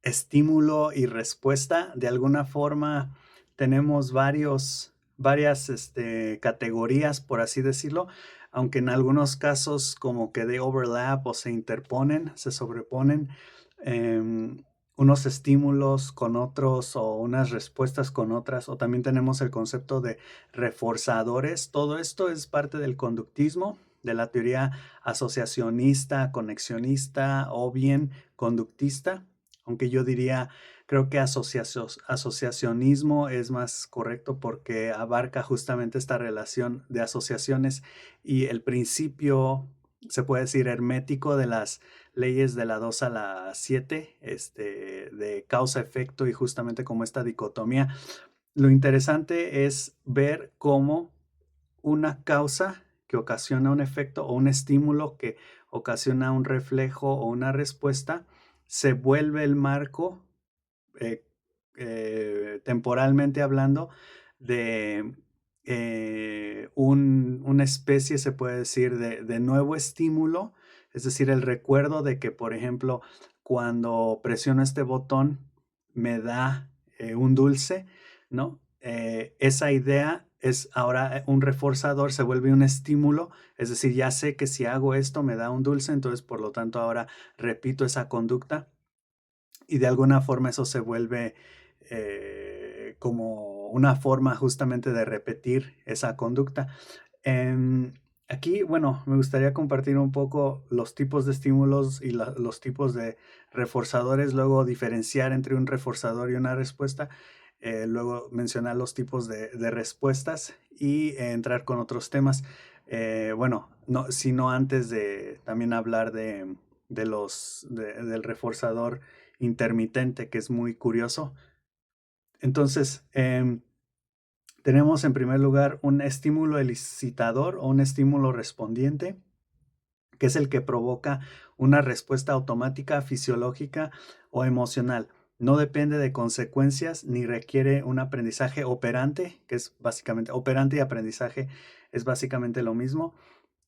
estímulo y respuesta. De alguna forma tenemos varias categorías, por así decirlo, aunque en algunos casos como que de overlap o se interponen, se sobreponen em, unos estímulos con otros o unas respuestas con otras, o también tenemos el concepto de reforzadores. Todo esto es parte del conductismo, de la teoría asociacionista, conexionista o bien conductista, aunque yo diría, creo que asociacionismo es más correcto porque abarca justamente esta relación de asociaciones y el principio, se puede decir, hermético de las leyes de la 2 a la 7, de causa-efecto y justamente como esta dicotomía. Lo interesante es ver cómo una causa que ocasiona un efecto o un estímulo que ocasiona un reflejo o una respuesta, se vuelve el marco, eh, temporalmente hablando, de una especie, se puede decir, de nuevo estímulo, es decir, el recuerdo de que, por ejemplo, cuando presiono este botón, me da un dulce, ¿no? Esa idea es ahora un reforzador, se vuelve un estímulo, es decir, ya sé que si hago esto me da un dulce, entonces por lo tanto ahora repito esa conducta y de alguna forma eso se vuelve como una forma justamente de repetir esa conducta. Em, Aquí, bueno, me gustaría compartir un poco los tipos de estímulos y los tipos de reforzadores, luego diferenciar entre un reforzador y una respuesta, luego mencionar los tipos de respuestas y entrar con otros temas. Bueno, no, sino antes de también hablar del reforzador intermitente, que es muy curioso. Entonces, tenemos en primer lugar un estímulo elicitador o un estímulo respondiente, que es el que provoca una respuesta automática, fisiológica o emocional. No depende de consecuencias ni requiere un aprendizaje operante, que es básicamente, operante y aprendizaje es básicamente lo mismo.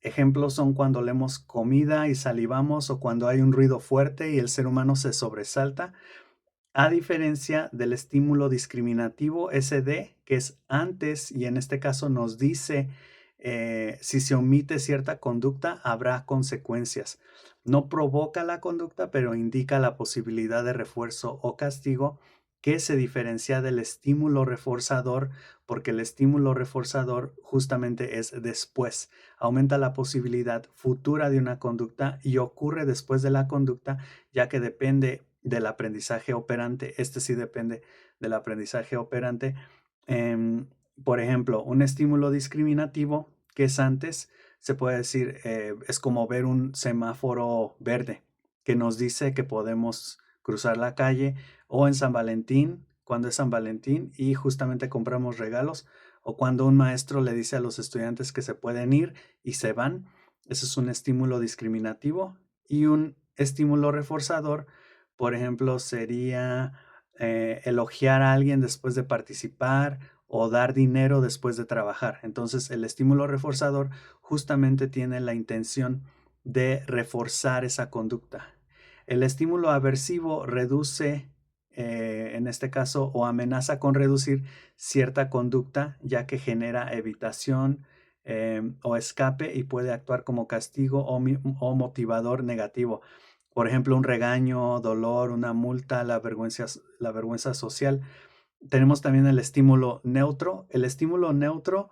Ejemplos son cuando leemos comida y salivamos o cuando hay un ruido fuerte y el ser humano se sobresalta. A diferencia del estímulo discriminativo SD, que es antes y en este caso nos dice si se omite cierta conducta, habrá consecuencias. No provoca la conducta, pero indica la posibilidad de refuerzo o castigo que se diferencia del estímulo reforzador, porque el estímulo reforzador justamente es después. Aumenta la posibilidad futura de una conducta y ocurre después de la conducta, ya que depende del aprendizaje operante. Este sí depende del aprendizaje operante. Em, por ejemplo, un estímulo discriminativo que es antes, se puede decir, es como ver un semáforo verde que nos dice que podemos cruzar la calle, o en San Valentín, cuando es San Valentín y justamente compramos regalos, o cuando un maestro le dice a los estudiantes que se pueden ir y se van. Ese es un estímulo discriminativo. Y un estímulo reforzador, por ejemplo, sería elogiar a alguien después de participar o dar dinero después de trabajar. Entonces, el estímulo reforzador justamente tiene la intención de reforzar esa conducta. El estímulo aversivo reduce, en este caso, o amenaza con reducir cierta conducta, ya que genera evitación o escape y puede actuar como castigo o motivador negativo. Por ejemplo, un regaño, dolor, una multa, la vergüenza social. Tenemos también el estímulo neutro. El estímulo neutro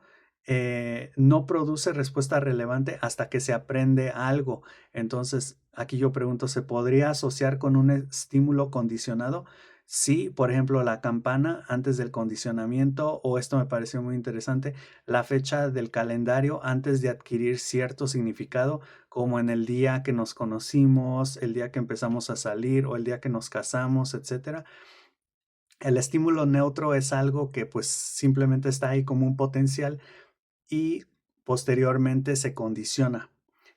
no produce respuesta relevante hasta que se aprende algo. Entonces, aquí yo pregunto, ¿se podría asociar con un estímulo condicionado? Sí, por ejemplo, la campana antes del condicionamiento, o esto me pareció muy interesante, la fecha del calendario antes de adquirir cierto significado, como en el día que nos conocimos, el día que empezamos a salir o el día que nos casamos, etcétera. El estímulo neutro es algo que pues simplemente está ahí como un potencial y posteriormente se condiciona.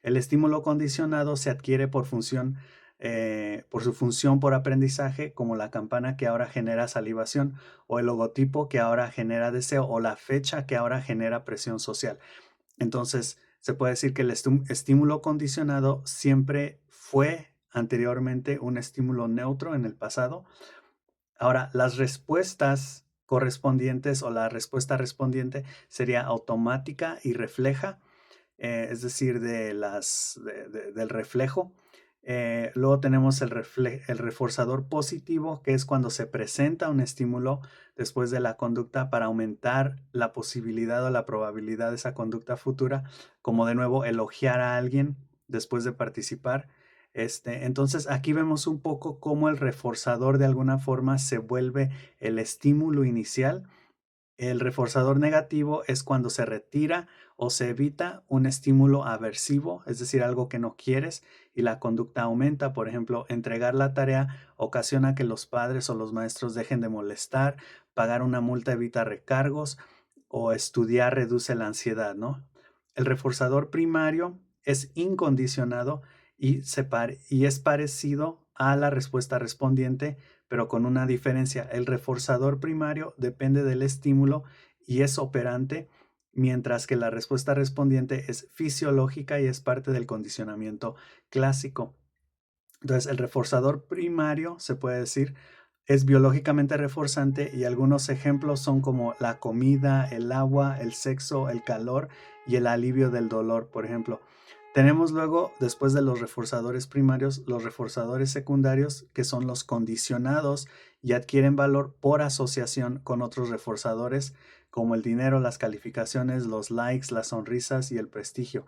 El estímulo condicionado se adquiere por su función por aprendizaje, como la campana que ahora genera salivación, o el logotipo que ahora genera deseo, o la fecha que ahora genera presión social. Entonces, se puede decir que el estímulo condicionado siempre fue anteriormente un estímulo neutro en el pasado. Ahora, las respuestas correspondientes o la respuesta respondiente sería automática y refleja, es decir, del reflejo. Luego tenemos el reforzador positivo, que es cuando se presenta un estímulo después de la conducta para aumentar la posibilidad o la probabilidad de esa conducta futura, como de nuevo elogiar a alguien después de participar. Entonces aquí vemos un poco cómo el reforzador de alguna forma se vuelve el estímulo inicial. El reforzador negativo es cuando se retira o se evita un estímulo aversivo, es decir, algo que no quieres y la conducta aumenta. Por ejemplo, entregar la tarea ocasiona que los padres o los maestros dejen de molestar, pagar una multa evita recargos o estudiar reduce la ansiedad, ¿no? El reforzador primario es incondicionado y es parecido a la respuesta respondiente, pero con una diferencia. El reforzador primario depende del estímulo y es operante, mientras que la respuesta respondiente es fisiológica y es parte del condicionamiento clásico. Entonces, el reforzador primario, se puede decir, es biológicamente reforzante y algunos ejemplos son como la comida, el agua, el sexo, el calor y el alivio del dolor, por ejemplo. Tenemos luego, después de los reforzadores primarios, los reforzadores secundarios, que son los condicionados y adquieren valor por asociación con otros reforzadores, como el dinero, las calificaciones, los likes, las sonrisas y el prestigio.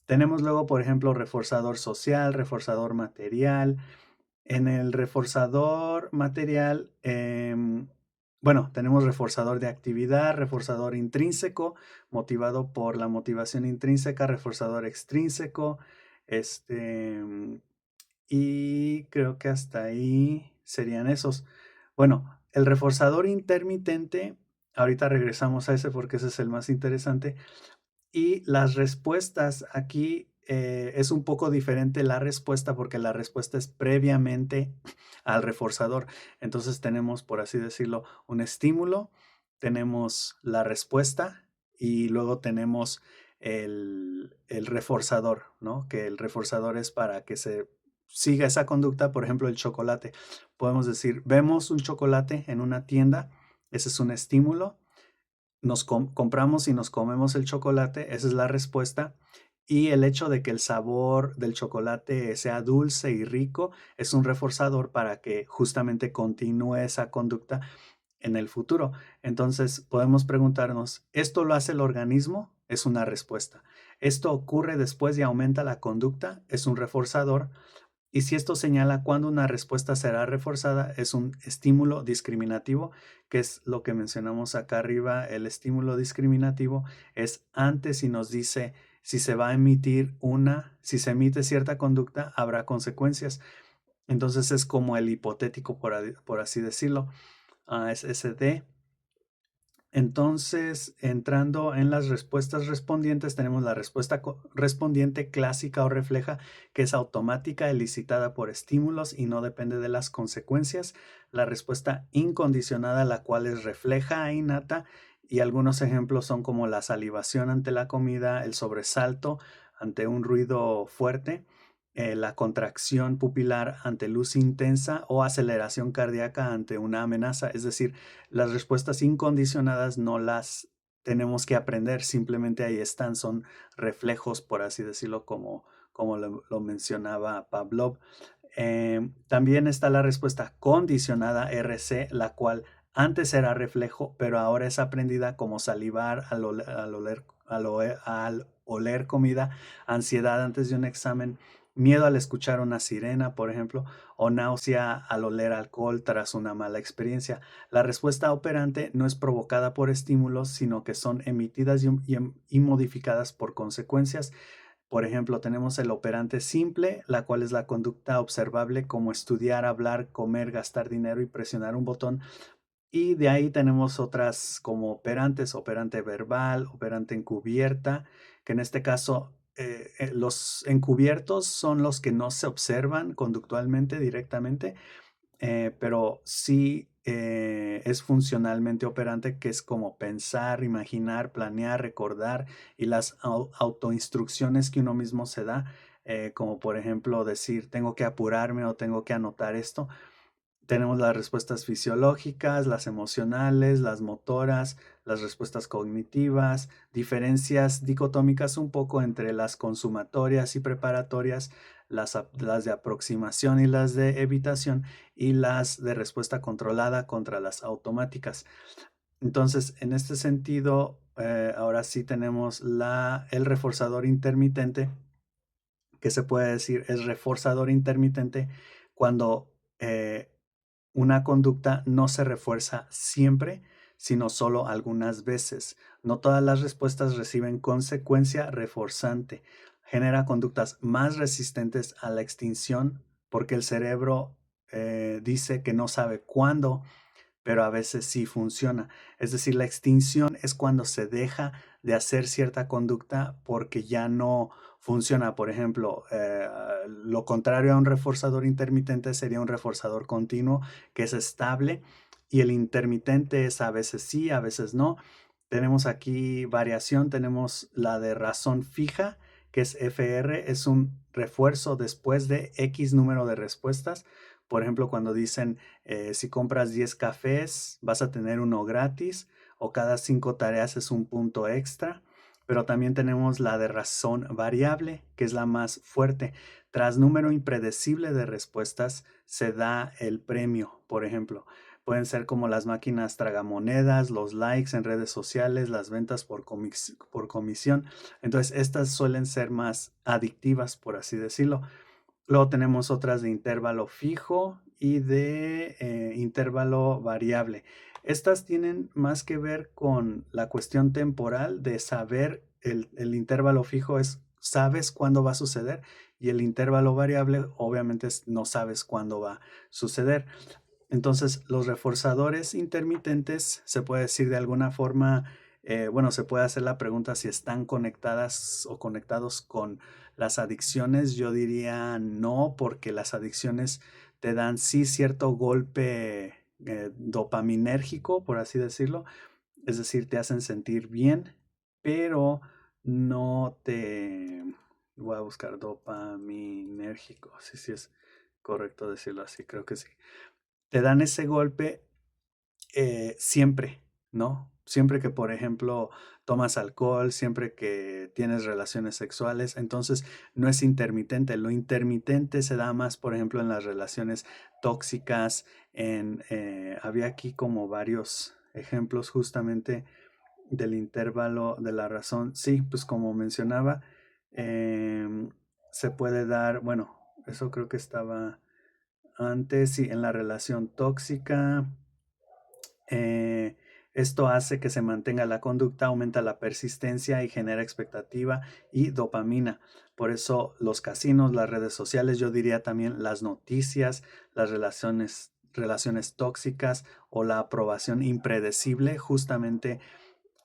Tenemos luego, por ejemplo, reforzador social, reforzador material. En el reforzador material, bueno, tenemos reforzador de actividad, reforzador intrínseco, motivado por la motivación intrínseca, reforzador extrínseco, y creo que hasta ahí serían esos. Bueno, el reforzador intermitente, ahorita regresamos a ese porque ese es el más interesante. Y las respuestas aquí es un poco diferente la respuesta porque la respuesta es previamente al reforzador. Entonces tenemos, por así decirlo, un estímulo, tenemos la respuesta y luego tenemos el reforzador, ¿no? Que el reforzador es para que se siga esa conducta, por ejemplo, el chocolate. Podemos decir, vemos un chocolate en una tienda, ese es un estímulo, compramos y nos comemos el chocolate, esa es la respuesta. Y el hecho de que el sabor del chocolate sea dulce y rico es un reforzador para que justamente continúe esa conducta en el futuro. Entonces podemos preguntarnos, ¿esto lo hace el organismo? Es una respuesta. ¿Esto ocurre después y aumenta la conducta? Es un reforzador. Y si esto señala cuándo una respuesta será reforzada, es un estímulo discriminativo, que es lo que mencionamos acá arriba. El estímulo discriminativo es antes y nos dice si se va a emitir si se emite cierta conducta, habrá consecuencias. Entonces es como el hipotético, por así decirlo. Es ese D. Entonces, entrando en las respuestas respondientes, tenemos la respuesta respondiente clásica o refleja, que es automática, elicitada por estímulos y no depende de las consecuencias. La respuesta incondicionada, la cual es refleja e innata, y algunos ejemplos son como la salivación ante la comida, el sobresalto ante un ruido fuerte, la contracción pupilar ante luz intensa o aceleración cardíaca ante una amenaza. Es decir, las respuestas incondicionadas no las tenemos que aprender, simplemente ahí están, son reflejos, por así decirlo, como lo mencionaba Pavlov. También está la respuesta condicionada RC, la cual antes era reflejo, pero ahora es aprendida como salivar al oler comida, ansiedad antes de un examen, miedo al escuchar una sirena, por ejemplo, o náusea al oler alcohol tras una mala experiencia. La respuesta operante no es provocada por estímulos, sino que son emitidas y modificadas por consecuencias. Por ejemplo, tenemos el operante simple, la cual es la conducta observable como estudiar, hablar, comer, gastar dinero y presionar un botón. Y de ahí tenemos otras como operantes, operante verbal, operante encubierta, que en este caso los encubiertos son los que no se observan conductualmente directamente, pero sí es funcionalmente operante, que es como pensar, imaginar, planear, recordar y las autoinstrucciones que uno mismo se da. como por ejemplo decir, tengo que apurarme o tengo que anotar esto. Tenemos las respuestas fisiológicas, las emocionales, las motoras, las respuestas cognitivas, diferencias dicotómicas un poco entre las consumatorias y preparatorias, las de aproximación y las de evitación, y las de respuesta controlada contra las automáticas. Entonces, en este sentido, ahora sí tenemos el reforzador intermitente, que se puede decir es reforzador intermitente cuando una conducta no se refuerza siempre, sino solo algunas veces. No todas las respuestas reciben consecuencia reforzante. Genera conductas más resistentes a la extinción porque el cerebro dice que no sabe cuándo, pero a veces sí funciona. Es decir, la extinción es cuando se deja de hacer cierta conducta porque ya no funciona. Por ejemplo, lo contrario a un reforzador intermitente sería un reforzador continuo que es estable, y el intermitente es a veces sí, a veces no. Tenemos aquí variación, tenemos la de razón fija, que es FR, es un refuerzo después de X número de respuestas. Por ejemplo, cuando dicen si compras 10 cafés vas a tener uno gratis, o cada 5 tareas es un punto extra. Pero también tenemos la de razón variable, que es la más fuerte. Tras número impredecible de respuestas se da el premio. Por ejemplo, pueden ser como las máquinas tragamonedas, los likes en redes sociales, las ventas por comisión. Entonces, estas suelen ser más adictivas, por así decirlo. Luego tenemos otras de intervalo fijo y de intervalo variable. Estas tienen más que ver con la cuestión temporal de saber. El intervalo fijo es sabes cuándo va a suceder, y el intervalo variable obviamente no sabes cuándo va a suceder. Entonces, los reforzadores intermitentes se puede decir de alguna forma, bueno, se puede hacer la pregunta si están conectadas o conectados con las adicciones. Yo diría no, porque las adicciones te dan sí cierto golpe dopaminérgico, por así decirlo. Es decir, te hacen sentir bien, pero no te... Voy a buscar dopaminérgico, si es correcto decirlo así, creo que sí. Te dan ese golpe siempre, ¿no? Siempre que, por ejemplo, tomas alcohol, siempre que tienes relaciones sexuales. Entonces, no es intermitente. Lo intermitente se da más, por ejemplo, en las relaciones tóxicas. Había aquí como varios ejemplos justamente del intervalo de la razón. Sí, pues como mencionaba, em, se puede dar, bueno, eso creo que estaba antes, sí, en la relación tóxica. eh, Esto hace que se mantenga la conducta, aumenta la persistencia y genera expectativa y dopamina. Por eso los casinos, las redes sociales, yo diría también las noticias, las relaciones tóxicas o la aprobación impredecible, justamente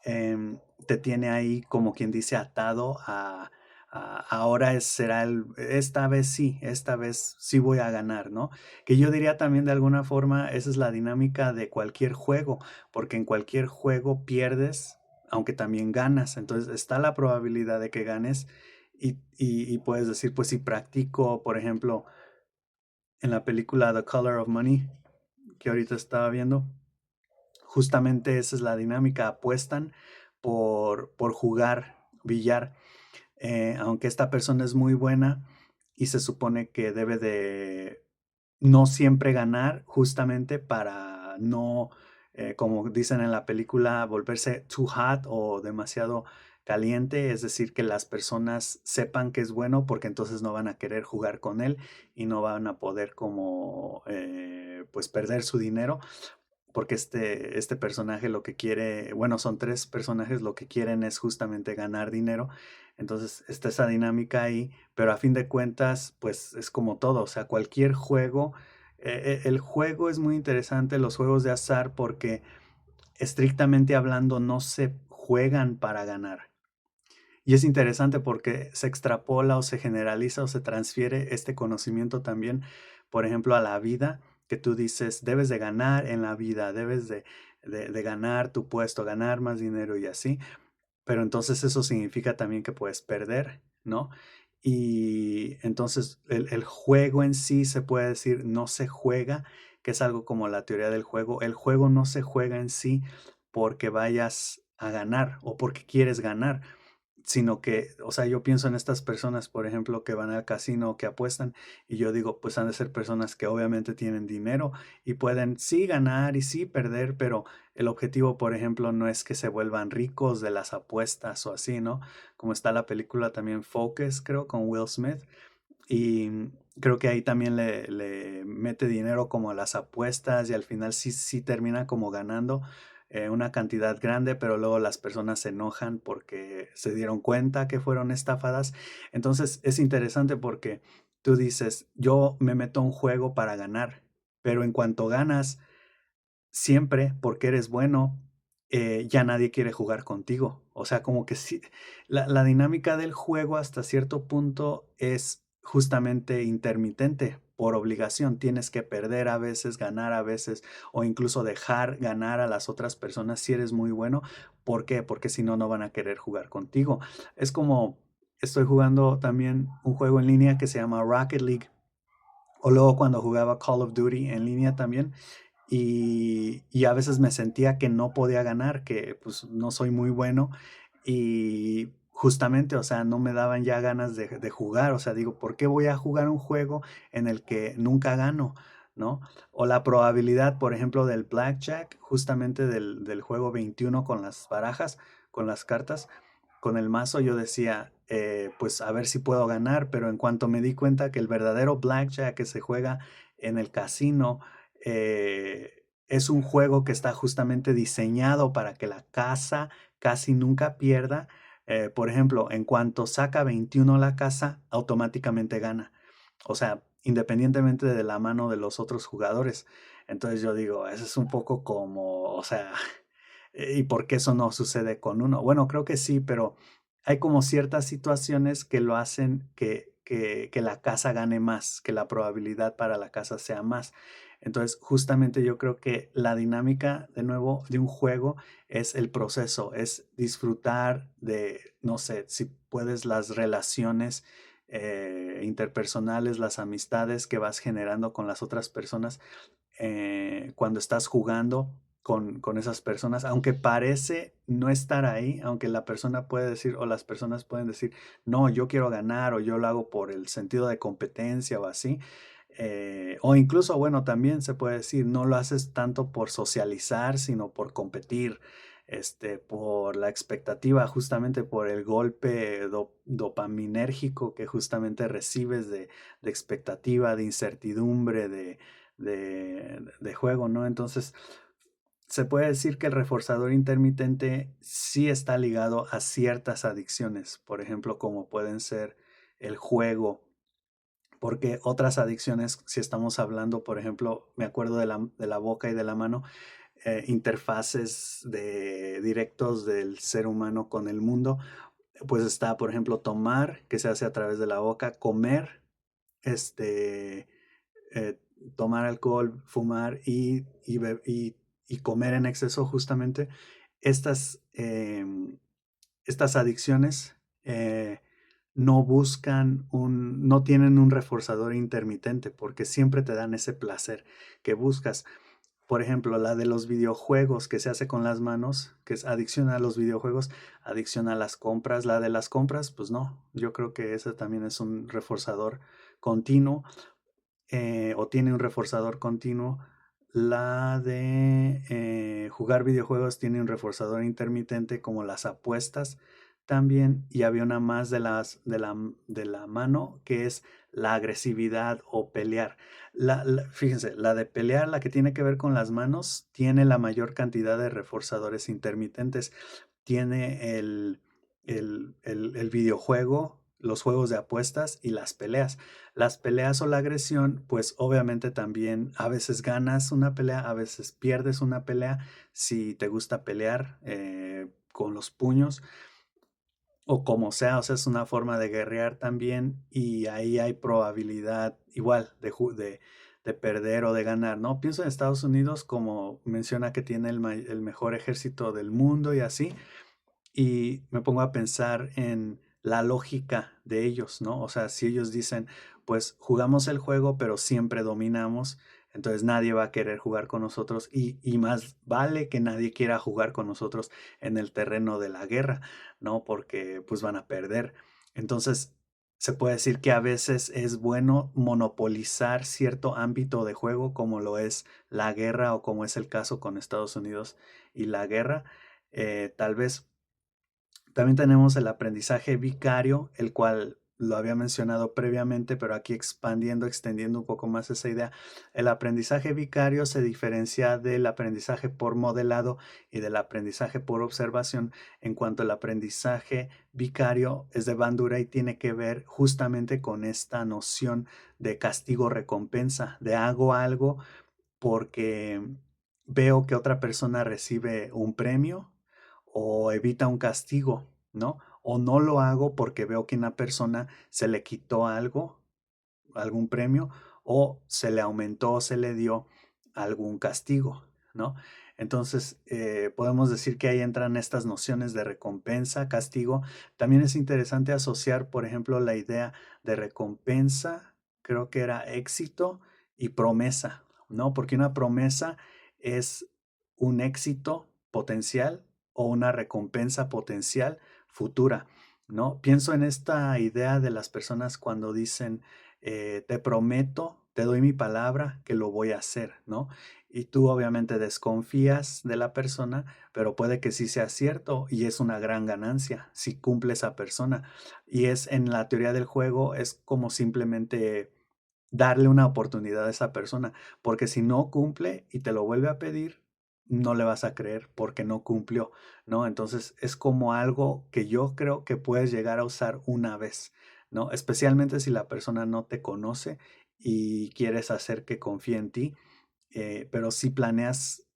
te tiene ahí como quien dice atado ahora esta vez sí voy a ganar, ¿no? Que yo diría también de alguna forma, esa es la dinámica de cualquier juego, porque en cualquier juego pierdes, aunque también ganas. Entonces está la probabilidad de que ganes, y puedes decir, pues si practico, por ejemplo, en la película The Color of Money, que ahorita estaba viendo, justamente esa es la dinámica, apuestan por jugar billar, aunque esta persona es muy buena y se supone que debe de no siempre ganar, justamente para no, como dicen en la película, volverse too hot o demasiado caliente, es decir, que las personas sepan que es bueno, porque entonces no van a querer jugar con él y no van a poder como pues perder su dinero, porque este personaje lo que quiere, bueno, son tres personajes, lo que quieren es justamente ganar dinero. Entonces está esa dinámica ahí, pero a fin de cuentas, pues es como todo, o sea, cualquier juego, el juego es muy interesante, los juegos de azar, porque estrictamente hablando no se juegan para ganar. Y es interesante porque se extrapola o se generaliza o se transfiere este conocimiento también, por ejemplo, a la vida, que tú dices, debes de ganar en la vida, debes de ganar tu puesto, ganar más dinero y así, pero entonces eso significa también que puedes perder, ¿no? Y entonces el juego en sí se puede decir no se juega, que es algo como la teoría del juego. El juego no se juega en sí porque vayas a ganar o porque quieres ganar, sino que, o sea, yo pienso en estas personas, por ejemplo, que van al casino, que apuestan, y yo digo, pues han de ser personas que obviamente tienen dinero y pueden sí ganar y sí perder, pero el objetivo, por ejemplo, no es que se vuelvan ricos de las apuestas o así, ¿no? Como está la película también Focus, creo, con Will Smith, y creo que ahí también le mete dinero como a las apuestas y al final sí termina como ganando una cantidad grande, pero luego las personas se enojan porque se dieron cuenta que fueron estafadas. Entonces es interesante porque tú dices, yo me meto a un juego para ganar, pero en cuanto ganas, siempre porque eres bueno, ya nadie quiere jugar contigo. O sea, como que sí, la dinámica del juego hasta cierto punto es justamente intermitente por obligación. Tienes que perder a veces, ganar a veces, o incluso dejar ganar a las otras personas si eres muy bueno. ¿Por qué? Porque si no, no van a querer jugar contigo. Es como estoy jugando también un juego en línea que se llama Rocket League. O luego cuando jugaba Call of Duty en línea también, y a veces me sentía que no podía ganar, que pues no soy muy bueno y justamente, o sea, no me daban ya ganas de jugar, o sea, digo, ¿por qué voy a jugar un juego en el que nunca gano? ¿No? O la probabilidad, por ejemplo, del blackjack, justamente del juego 21 con las barajas, con las cartas, con el mazo, yo decía, pues a ver si puedo ganar, pero en cuanto me di cuenta que el verdadero blackjack que se juega en el casino, es un juego que está justamente diseñado para que la casa casi nunca pierda. Por ejemplo, en cuanto saca 21 la casa, automáticamente gana. O sea, independientemente de la mano de los otros jugadores. Entonces yo digo, eso es un poco como, o sea, ¿y por qué eso no sucede con uno? Bueno, creo que sí, pero hay como ciertas situaciones que lo hacen que la casa gane más, que la probabilidad para la casa sea más. Entonces, justamente yo creo que la dinámica, de nuevo, de un juego es el proceso, es disfrutar de, no sé, si puedes, las relaciones interpersonales, las amistades que vas generando con las otras personas cuando estás jugando con esas personas, aunque parece no estar ahí, aunque la persona puede decir o las personas pueden decir, no, yo quiero ganar o yo lo hago por el sentido de competencia o así, o incluso, bueno, también se puede decir, no lo haces tanto por socializar, sino por competir, por la expectativa, justamente por el golpe dopaminérgico que justamente recibes de expectativa, de incertidumbre, de juego, ¿no? Entonces, se puede decir que el reforzador intermitente sí está ligado a ciertas adicciones, por ejemplo, como pueden ser el juego, porque otras adicciones, si estamos hablando, por ejemplo, me acuerdo de la boca y de la mano, interfaces directos del ser humano con el mundo, pues está, por ejemplo, tomar, que se hace a través de la boca, comer, este, eh, tomar alcohol, fumar y comer en exceso, justamente, estas, estas adicciones no tienen un reforzador intermitente porque siempre te dan ese placer que buscas. Por ejemplo, la de los videojuegos que se hace con las manos, que es adicción a los videojuegos, adicción a las compras. La de las compras, pues no, yo creo que ese también es un reforzador continuo, o tiene un reforzador continuo. La de jugar videojuegos tiene un reforzador intermitente como las apuestas también. Y había una más de la mano que es la agresividad o pelear. Fíjense, la de pelear, la que tiene que ver con las manos, tiene la mayor cantidad de reforzadores intermitentes. Tiene el videojuego, los juegos de apuestas y las peleas. Las peleas o la agresión, pues obviamente también a veces ganas una pelea, a veces pierdes una pelea si te gusta pelear con los puños o como sea, o sea, es una forma de guerrear también y ahí hay probabilidad igual de perder o de ganar, ¿no? Pienso en Estados Unidos como menciona que tiene el mejor ejército del mundo y así, y me pongo a pensar en la lógica de ellos, ¿no? O sea, si ellos dicen, pues jugamos el juego, pero siempre dominamos, entonces nadie va a querer jugar con nosotros y más vale que nadie quiera jugar con nosotros en el terreno de la guerra, ¿no? Porque pues van a perder. Entonces, se puede decir que a veces es bueno monopolizar cierto ámbito de juego, como lo es la guerra o como es el caso con Estados Unidos y la guerra. Tal vez también tenemos el aprendizaje vicario, el cual lo había mencionado previamente, pero aquí expandiendo, extendiendo un poco más esa idea. El aprendizaje vicario se diferencia del aprendizaje por modelado y del aprendizaje por observación, en cuanto al aprendizaje vicario es de Bandura y tiene que ver justamente con esta noción de castigo-recompensa, de hago algo porque veo que otra persona recibe un premio o evita un castigo, ¿no? O no lo hago porque veo que una persona se le quitó algo, algún premio, o se le aumentó o se le dio algún castigo, ¿no? Entonces, podemos decir que ahí entran estas nociones de recompensa, castigo. También es interesante asociar, por ejemplo, la idea de recompensa, creo que era éxito y promesa, ¿no? Porque una promesa es un éxito potencial o una recompensa potencial futura, ¿no? Pienso en esta idea de las personas cuando dicen, te prometo, te doy mi palabra que lo voy a hacer, ¿no? Y tú obviamente desconfías de la persona, pero puede que sí sea cierto y es una gran ganancia si cumple esa persona. Y es en la teoría del juego, es como simplemente darle una oportunidad a esa persona, porque si no cumple y te lo vuelve a pedir, no le vas a creer porque no cumplió, ¿no? Entonces es como algo que yo creo que puedes llegar a usar una vez, ¿no? Especialmente si la persona no te conoce y quieres hacer que confíe en ti, pero si planeas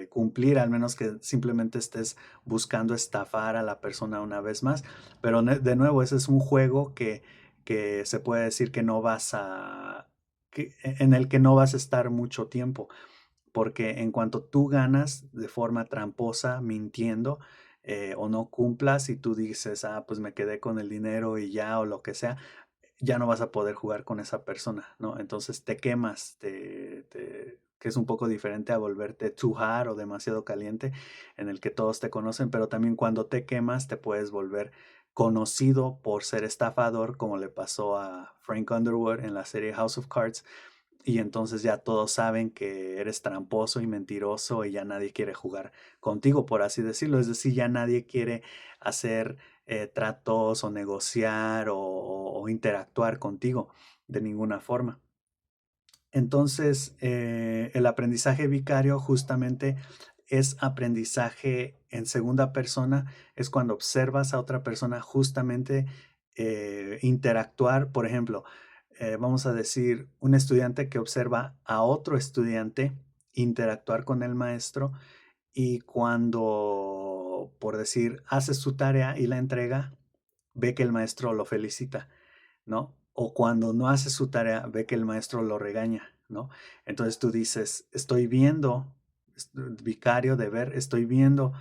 cumplir, al menos que simplemente estés buscando estafar a la persona una vez más. Pero de nuevo, ese es un juego que se puede decir que no vas en el que no vas a estar mucho tiempo, porque en cuanto tú ganas de forma tramposa, mintiendo, o no cumplas y tú dices, ah, pues me quedé con el dinero y ya, o lo que sea, ya no vas a poder jugar con esa persona, ¿no? Entonces te quemas, que es un poco diferente a volverte too hot o demasiado caliente, en el que todos te conocen, pero también cuando te quemas te puedes volver conocido por ser estafador, como le pasó a Frank Underwood en la serie House of Cards, y entonces ya todos saben que eres tramposo y mentiroso y ya nadie quiere jugar contigo, por así decirlo. Es decir, ya nadie quiere hacer tratos o negociar o interactuar contigo de ninguna forma. Entonces, el aprendizaje vicario justamente es aprendizaje en segunda persona, es cuando observas a otra persona justamente interactuar. Por ejemplo, vamos a decir, un estudiante que observa a otro estudiante interactuar con el maestro y cuando, por decir, hace su tarea y la entrega, ve que el maestro lo felicita, ¿no? O cuando no hace su tarea, ve que el maestro lo regaña, ¿no? Entonces tú dices, estoy viendo, vicario de ver, estoy viendo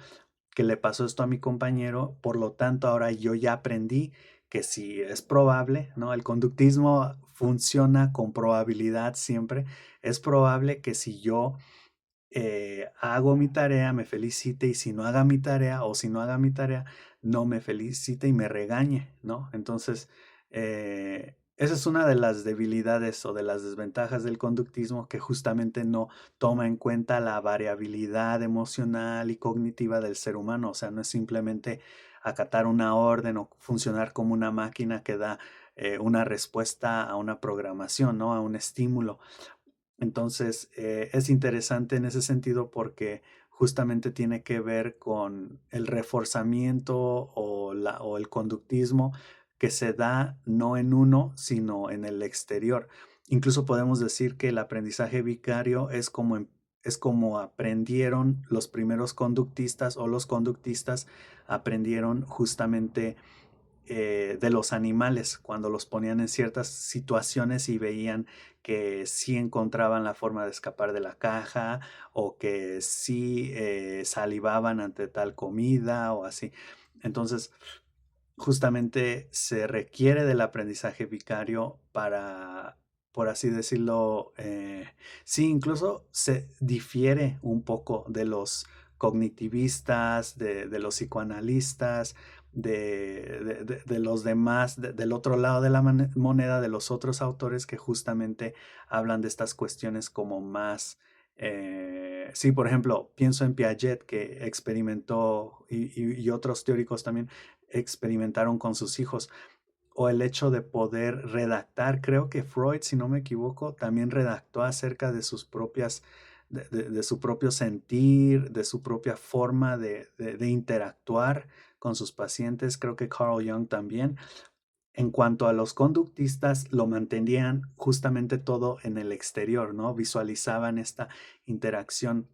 que le pasó esto a mi compañero, por lo tanto ahora yo ya aprendí que si es probable, ¿no? El conductismo funciona con probabilidad siempre. Es probable que si yo hago mi tarea, me felicite y si no haga mi tarea o si no haga mi tarea, no me felicite y me regañe, ¿no? Entonces, esa es una de las debilidades o de las desventajas del conductismo que justamente no toma en cuenta la variabilidad emocional y cognitiva del ser humano, o sea, no es simplemente acatar una orden o funcionar como una máquina que da una respuesta a una programación, ¿no? A un estímulo. Entonces, es interesante en ese sentido porque justamente tiene que ver con el reforzamiento o el conductismo que se da no en uno, sino en el exterior. Incluso podemos decir que el aprendizaje vicario es como aprendieron los primeros conductistas o los conductistas aprendieron justamente de los animales cuando los ponían en ciertas situaciones y veían que sí encontraban la forma de escapar de la caja o que sí salivaban ante tal comida o así. Entonces, justamente se requiere del aprendizaje vicario para, por así decirlo, sí, incluso se difiere un poco de los cognitivistas, de los psicoanalistas, de los demás, del otro lado de la moneda, de los otros autores que justamente hablan de estas cuestiones como más... sí, por ejemplo, pienso en Piaget, que experimentó, y otros teóricos también experimentaron con sus hijos, o el hecho de poder redactar. Creo que Freud, si no me equivoco, también redactó acerca de sus propias, de su propio sentir, de su propia forma de interactuar con sus pacientes. Creo que Carl Jung también. En cuanto a los conductistas, lo mantenían justamente todo en el exterior, ¿no? Visualizaban esta interacción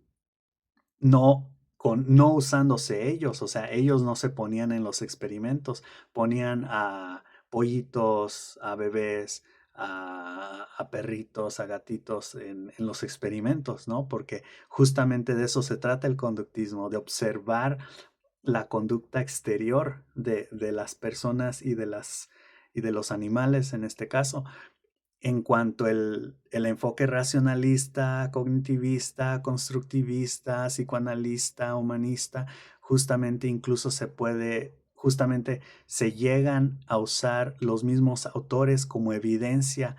no usándose ellos, o sea, ellos no se ponían en los experimentos, ponían a pollitos, a bebés, a perritos, a gatitos en los experimentos, ¿no? Porque justamente de eso se trata el conductismo, de observar la conducta exterior de las personas y de los animales en este caso. En cuanto el enfoque racionalista, cognitivista, constructivista, psicoanalista, humanista, justamente incluso justamente se llegan a usar los mismos autores como evidencia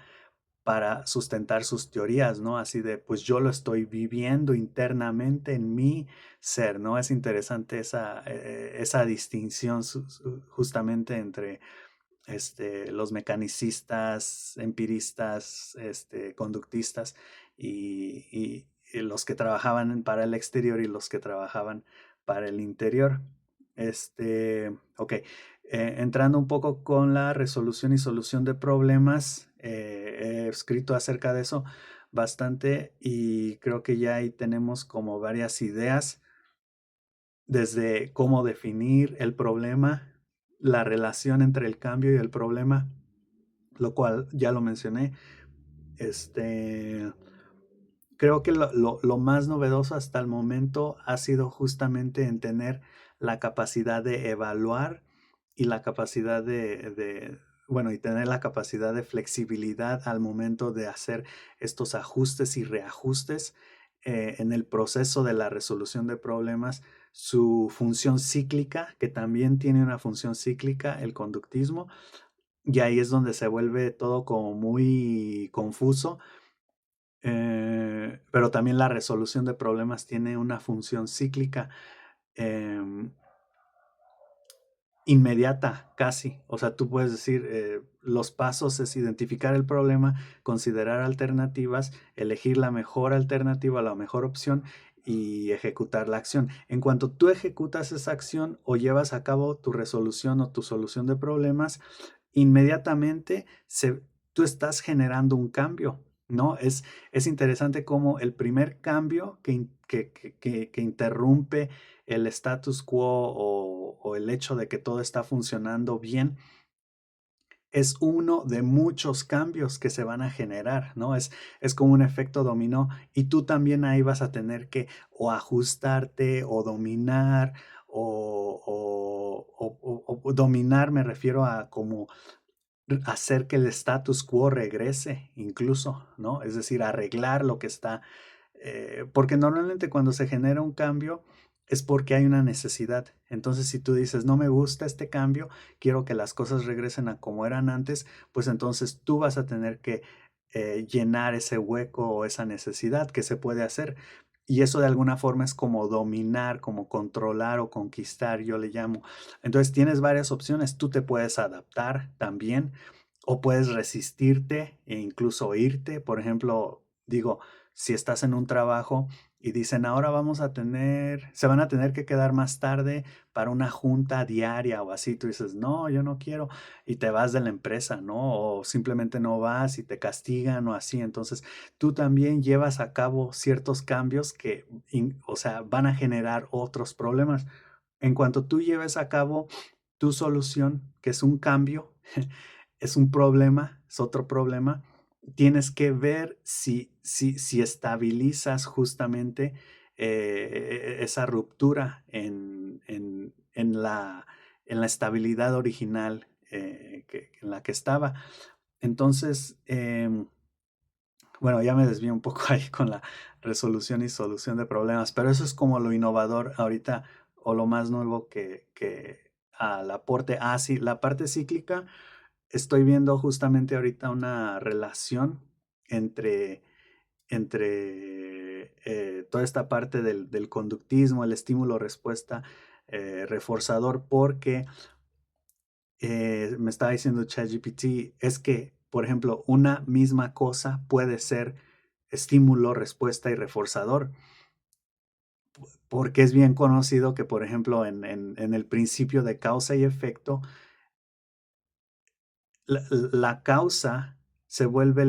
para sustentar sus teorías, ¿no? Así de, pues yo lo estoy viviendo internamente en mi ser, ¿no? Es interesante esa distinción justamente entre los mecanicistas, empiristas, conductistas y los que trabajaban para el exterior y los que trabajaban para el interior. Ok, entrando un poco con la resolución y solución de problemas, he escrito acerca de eso bastante y creo que ya ahí tenemos como varias ideas desde cómo definir el problema, la relación entre el cambio y el problema, lo cual ya lo mencioné. Este, Creo que lo más novedoso hasta el momento ha sido justamente en tener la capacidad de evaluar y la capacidad bueno, y tener la capacidad de flexibilidad al momento de hacer estos ajustes y reajustes en el proceso de la resolución de problemas, su función cíclica, que también tiene una función cíclica, el conductismo, y ahí es donde se vuelve todo como muy confuso, pero también la resolución de problemas tiene una función cíclica em, inmediata, casi. O sea, tú puedes decir, los pasos es identificar el problema, considerar alternativas, elegir la mejor alternativa, la mejor opción y ejecutar la acción. En cuanto tú ejecutas esa acción o llevas a cabo tu resolución o tu solución de problemas, inmediatamente tú estás generando un cambio, ¿no? Es interesante cómo el primer cambio que interrumpe el status quo o el hecho de que todo está funcionando bien es uno de muchos cambios que se van a generar, ¿no? Es como un efecto dominó y tú también ahí vas a tener que o ajustarte o dominar o dominar, me refiero a como hacer que el status quo regrese incluso, ¿no? Es decir, arreglar lo que está, porque normalmente cuando se genera un cambio es porque hay una necesidad. Entonces, si tú dices, no me gusta este cambio, quiero que las cosas regresen a como eran antes, pues entonces tú vas a tener que llenar ese hueco o esa necesidad que se puede hacer. Y eso de alguna forma es como dominar, como controlar o conquistar, yo le llamo. Entonces tienes varias opciones. Tú te puedes adaptar también o puedes resistirte e incluso irte. Por ejemplo, digo, si estás en un trabajo y dicen, ahora se van a tener que quedar más tarde para una junta diaria o así, tú dices, no, yo no quiero, y te vas de la empresa, ¿no? O simplemente no vas y te castigan o así. Entonces, tú también llevas a cabo ciertos cambios que, o sea, van a generar otros problemas. En cuanto tú lleves a cabo tu solución, que es un cambio, es un problema, es otro problema, tienes que ver si estabilizas justamente esa ruptura en la estabilidad original en la que estaba. Entonces, bueno, ya me desvío un poco ahí con la resolución y solución de problemas, pero eso es como lo innovador ahorita o lo más nuevo que al aporte. Ah, sí, la parte cíclica, estoy viendo justamente ahorita una relación entre, entre toda esta parte del conductismo, el estímulo-respuesta reforzador, porque me estaba diciendo ChatGPT, es que, por ejemplo, una misma cosa puede ser estímulo, respuesta y reforzador, porque es bien conocido que, por ejemplo, en el principio de causa y efecto, la causa se vuelve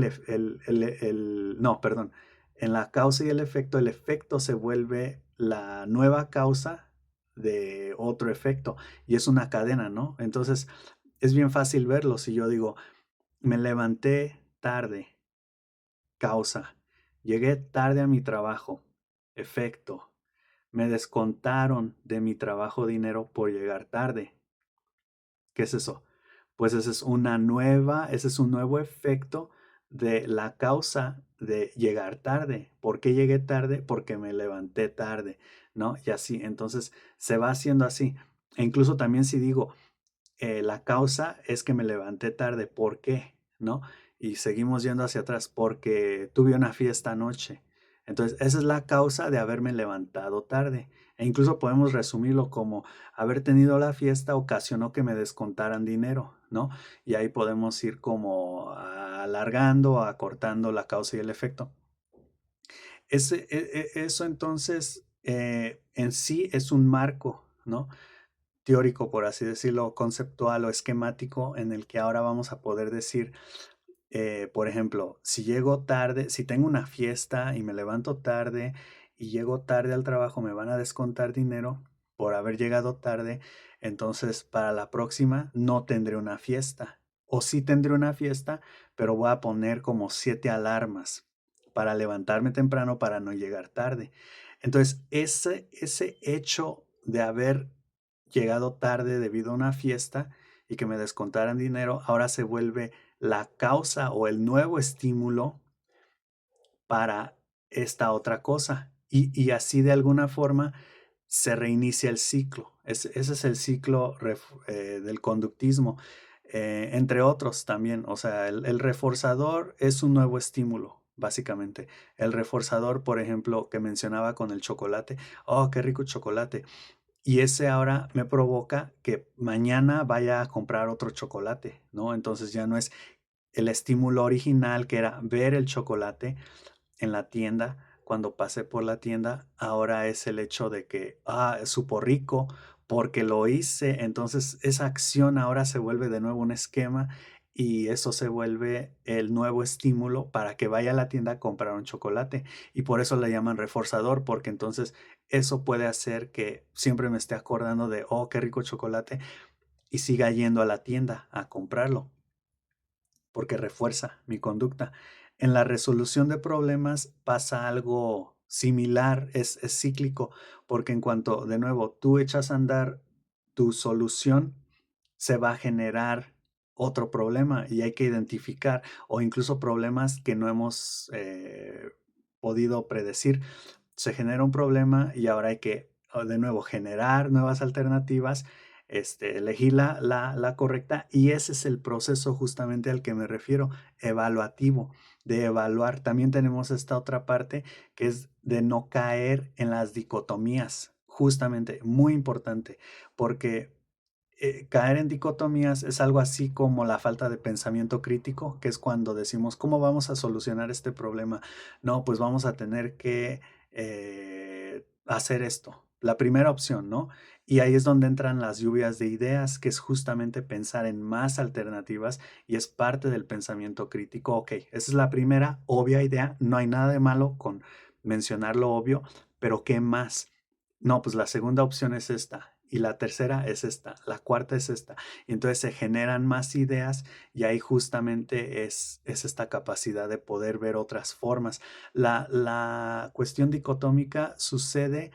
no, perdón, en la causa y el efecto se vuelve la nueva causa de otro efecto y es una cadena, ¿no? Entonces, es bien fácil verlo si yo digo, me levanté tarde, causa. Llegué tarde a mi trabajo, efecto. Me descontaron de mi trabajo dinero por llegar tarde. ¿Qué es eso? Pues ese es un nuevo efecto de la causa de llegar tarde. ¿Por qué llegué tarde? Porque me levanté tarde, ¿no? Y así, entonces se va haciendo así. E incluso también si digo, la causa es que me levanté tarde. ¿Por qué? ¿No? Y seguimos yendo hacia atrás porque tuve una fiesta anoche. Entonces, esa es la causa de haberme levantado tarde. E incluso podemos resumirlo como haber tenido la fiesta ocasionó que me descontaran dinero, ¿no? Y ahí podemos ir como alargando, acortando la causa y el efecto. Eso entonces en sí es un marco, ¿no? Teórico, por así decirlo, conceptual o esquemático, en el que ahora vamos a poder decir, por ejemplo, si llego tarde, si tengo una fiesta y me levanto tarde y llego tarde al trabajo, me van a descontar dinero por haber llegado tarde, entonces para la próxima no tendré una fiesta. O sí tendré una fiesta, pero voy a poner como 7 alarmas para levantarme temprano para no llegar tarde. Entonces, ese hecho de haber llegado tarde debido a una fiesta y que me descontaran dinero, ahora se vuelve la causa o el nuevo estímulo para esta otra cosa. Y así de alguna forma se reinicia el ciclo. Ese es el ciclo del conductismo, entre otros también. O sea, el reforzador es un nuevo estímulo, básicamente. El reforzador, por ejemplo, que mencionaba con el chocolate. Oh, qué rico chocolate. Y ese ahora me provoca que mañana vaya a comprar otro chocolate, ¿no? Entonces ya no es el estímulo original que era ver el chocolate en la tienda. Cuando pasé por la tienda, ahora es el hecho de que, supo rico porque lo hice. Entonces esa acción ahora se vuelve de nuevo un esquema y eso se vuelve el nuevo estímulo para que vaya a la tienda a comprar un chocolate. Y por eso le llaman reforzador, porque entonces eso puede hacer que siempre me esté acordando de, oh, qué rico chocolate y siga yendo a la tienda a comprarlo porque refuerza mi conducta. En la resolución de problemas pasa algo similar, es cíclico, porque en cuanto, de nuevo, tú echas a andar tu solución, se va a generar otro problema y hay que identificar o incluso problemas que no hemos podido predecir. Se genera un problema y ahora hay que, de nuevo, generar nuevas alternativas, elegir la correcta y ese es el proceso justamente al que me refiero, evaluativo, de evaluar. También tenemos esta otra parte que es de no caer en las dicotomías, justamente, muy importante, porque caer en dicotomías es algo así como la falta de pensamiento crítico, que es cuando decimos, ¿cómo vamos a solucionar este problema? No, pues vamos a tener que hacer esto, la primera opción, ¿no? Y ahí es donde entran las lluvias de ideas, que es justamente pensar en más alternativas y es parte del pensamiento crítico. Ok, esa es la primera obvia idea, no hay nada de malo con mencionar lo obvio, pero ¿qué más? No, pues la segunda opción es esta y la tercera es esta, la cuarta es esta. Y entonces se generan más ideas y ahí justamente es esta capacidad de poder ver otras formas. La cuestión dicotómica sucede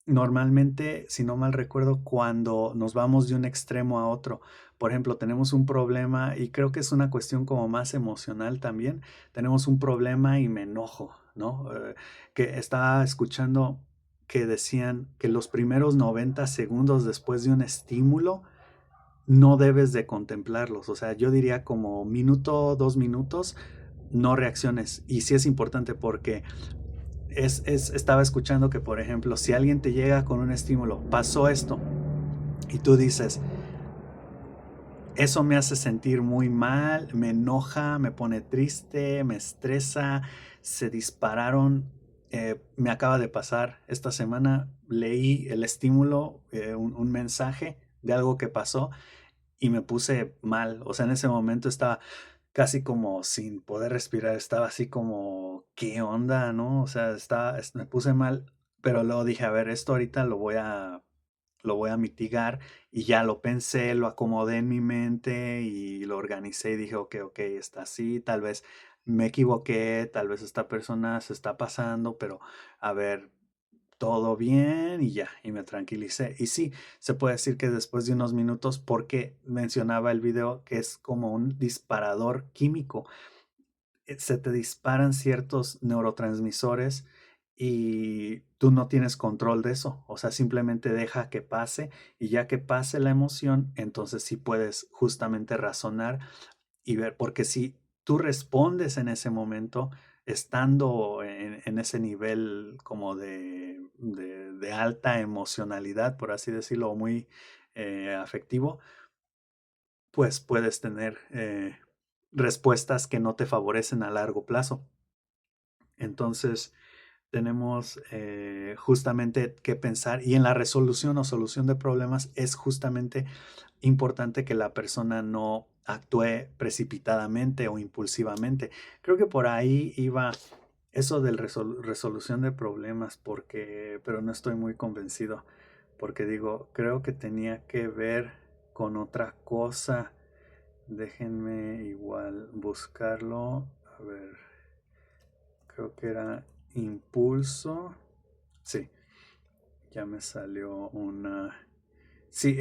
Normalmente, si no mal recuerdo, cuando nos vamos de un extremo a otro, por ejemplo, tenemos un problema y creo que es una cuestión como más emocional también, tenemos un problema y me enojo, ¿no? Que estaba escuchando que decían que los primeros 90 segundos después de un estímulo no debes de contemplarlos, o sea, yo diría como minuto, 2 minutos, no reacciones. Y sí es importante porque estaba escuchando que, por ejemplo, si alguien te llega con un estímulo, pasó esto, y tú dices, eso me hace sentir muy mal, me enoja, me pone triste, me estresa, se dispararon. Me acaba de pasar esta semana, leí el estímulo, un mensaje de algo que pasó y me puse mal. O sea, en ese momento estaba casi como sin poder respirar, estaba así como, ¿qué onda, no? O sea, me puse mal, pero luego dije, a ver, esto ahorita lo voy a mitigar y ya lo pensé, lo acomodé en mi mente y lo organicé y dije, ok, ok, está así, tal vez me equivoqué, tal vez esta persona se está pasando, pero a ver, todo bien y ya, y me tranquilicé. Y sí, se puede decir que después de unos minutos, porque mencionaba el video que es como un disparador químico, se te disparan ciertos neurotransmisores y tú no tienes control de eso. O sea, simplemente deja que pase y ya que pase la emoción, entonces sí puedes justamente razonar y ver, porque si tú respondes en ese momento, estando en ese nivel como de alta emocionalidad, por así decirlo, o muy afectivo, pues puedes tener respuestas que no te favorecen a largo plazo. Entonces, tenemos justamente que pensar y en la resolución o solución de problemas es justamente importante que la persona no actúe precipitadamente o impulsivamente. Creo que por ahí iba eso del resolución de problemas, pero no estoy muy convencido, porque digo, creo que tenía que ver con otra cosa. Déjenme igual buscarlo. A ver, creo que era impulso. Sí, ya me salió una. Sí,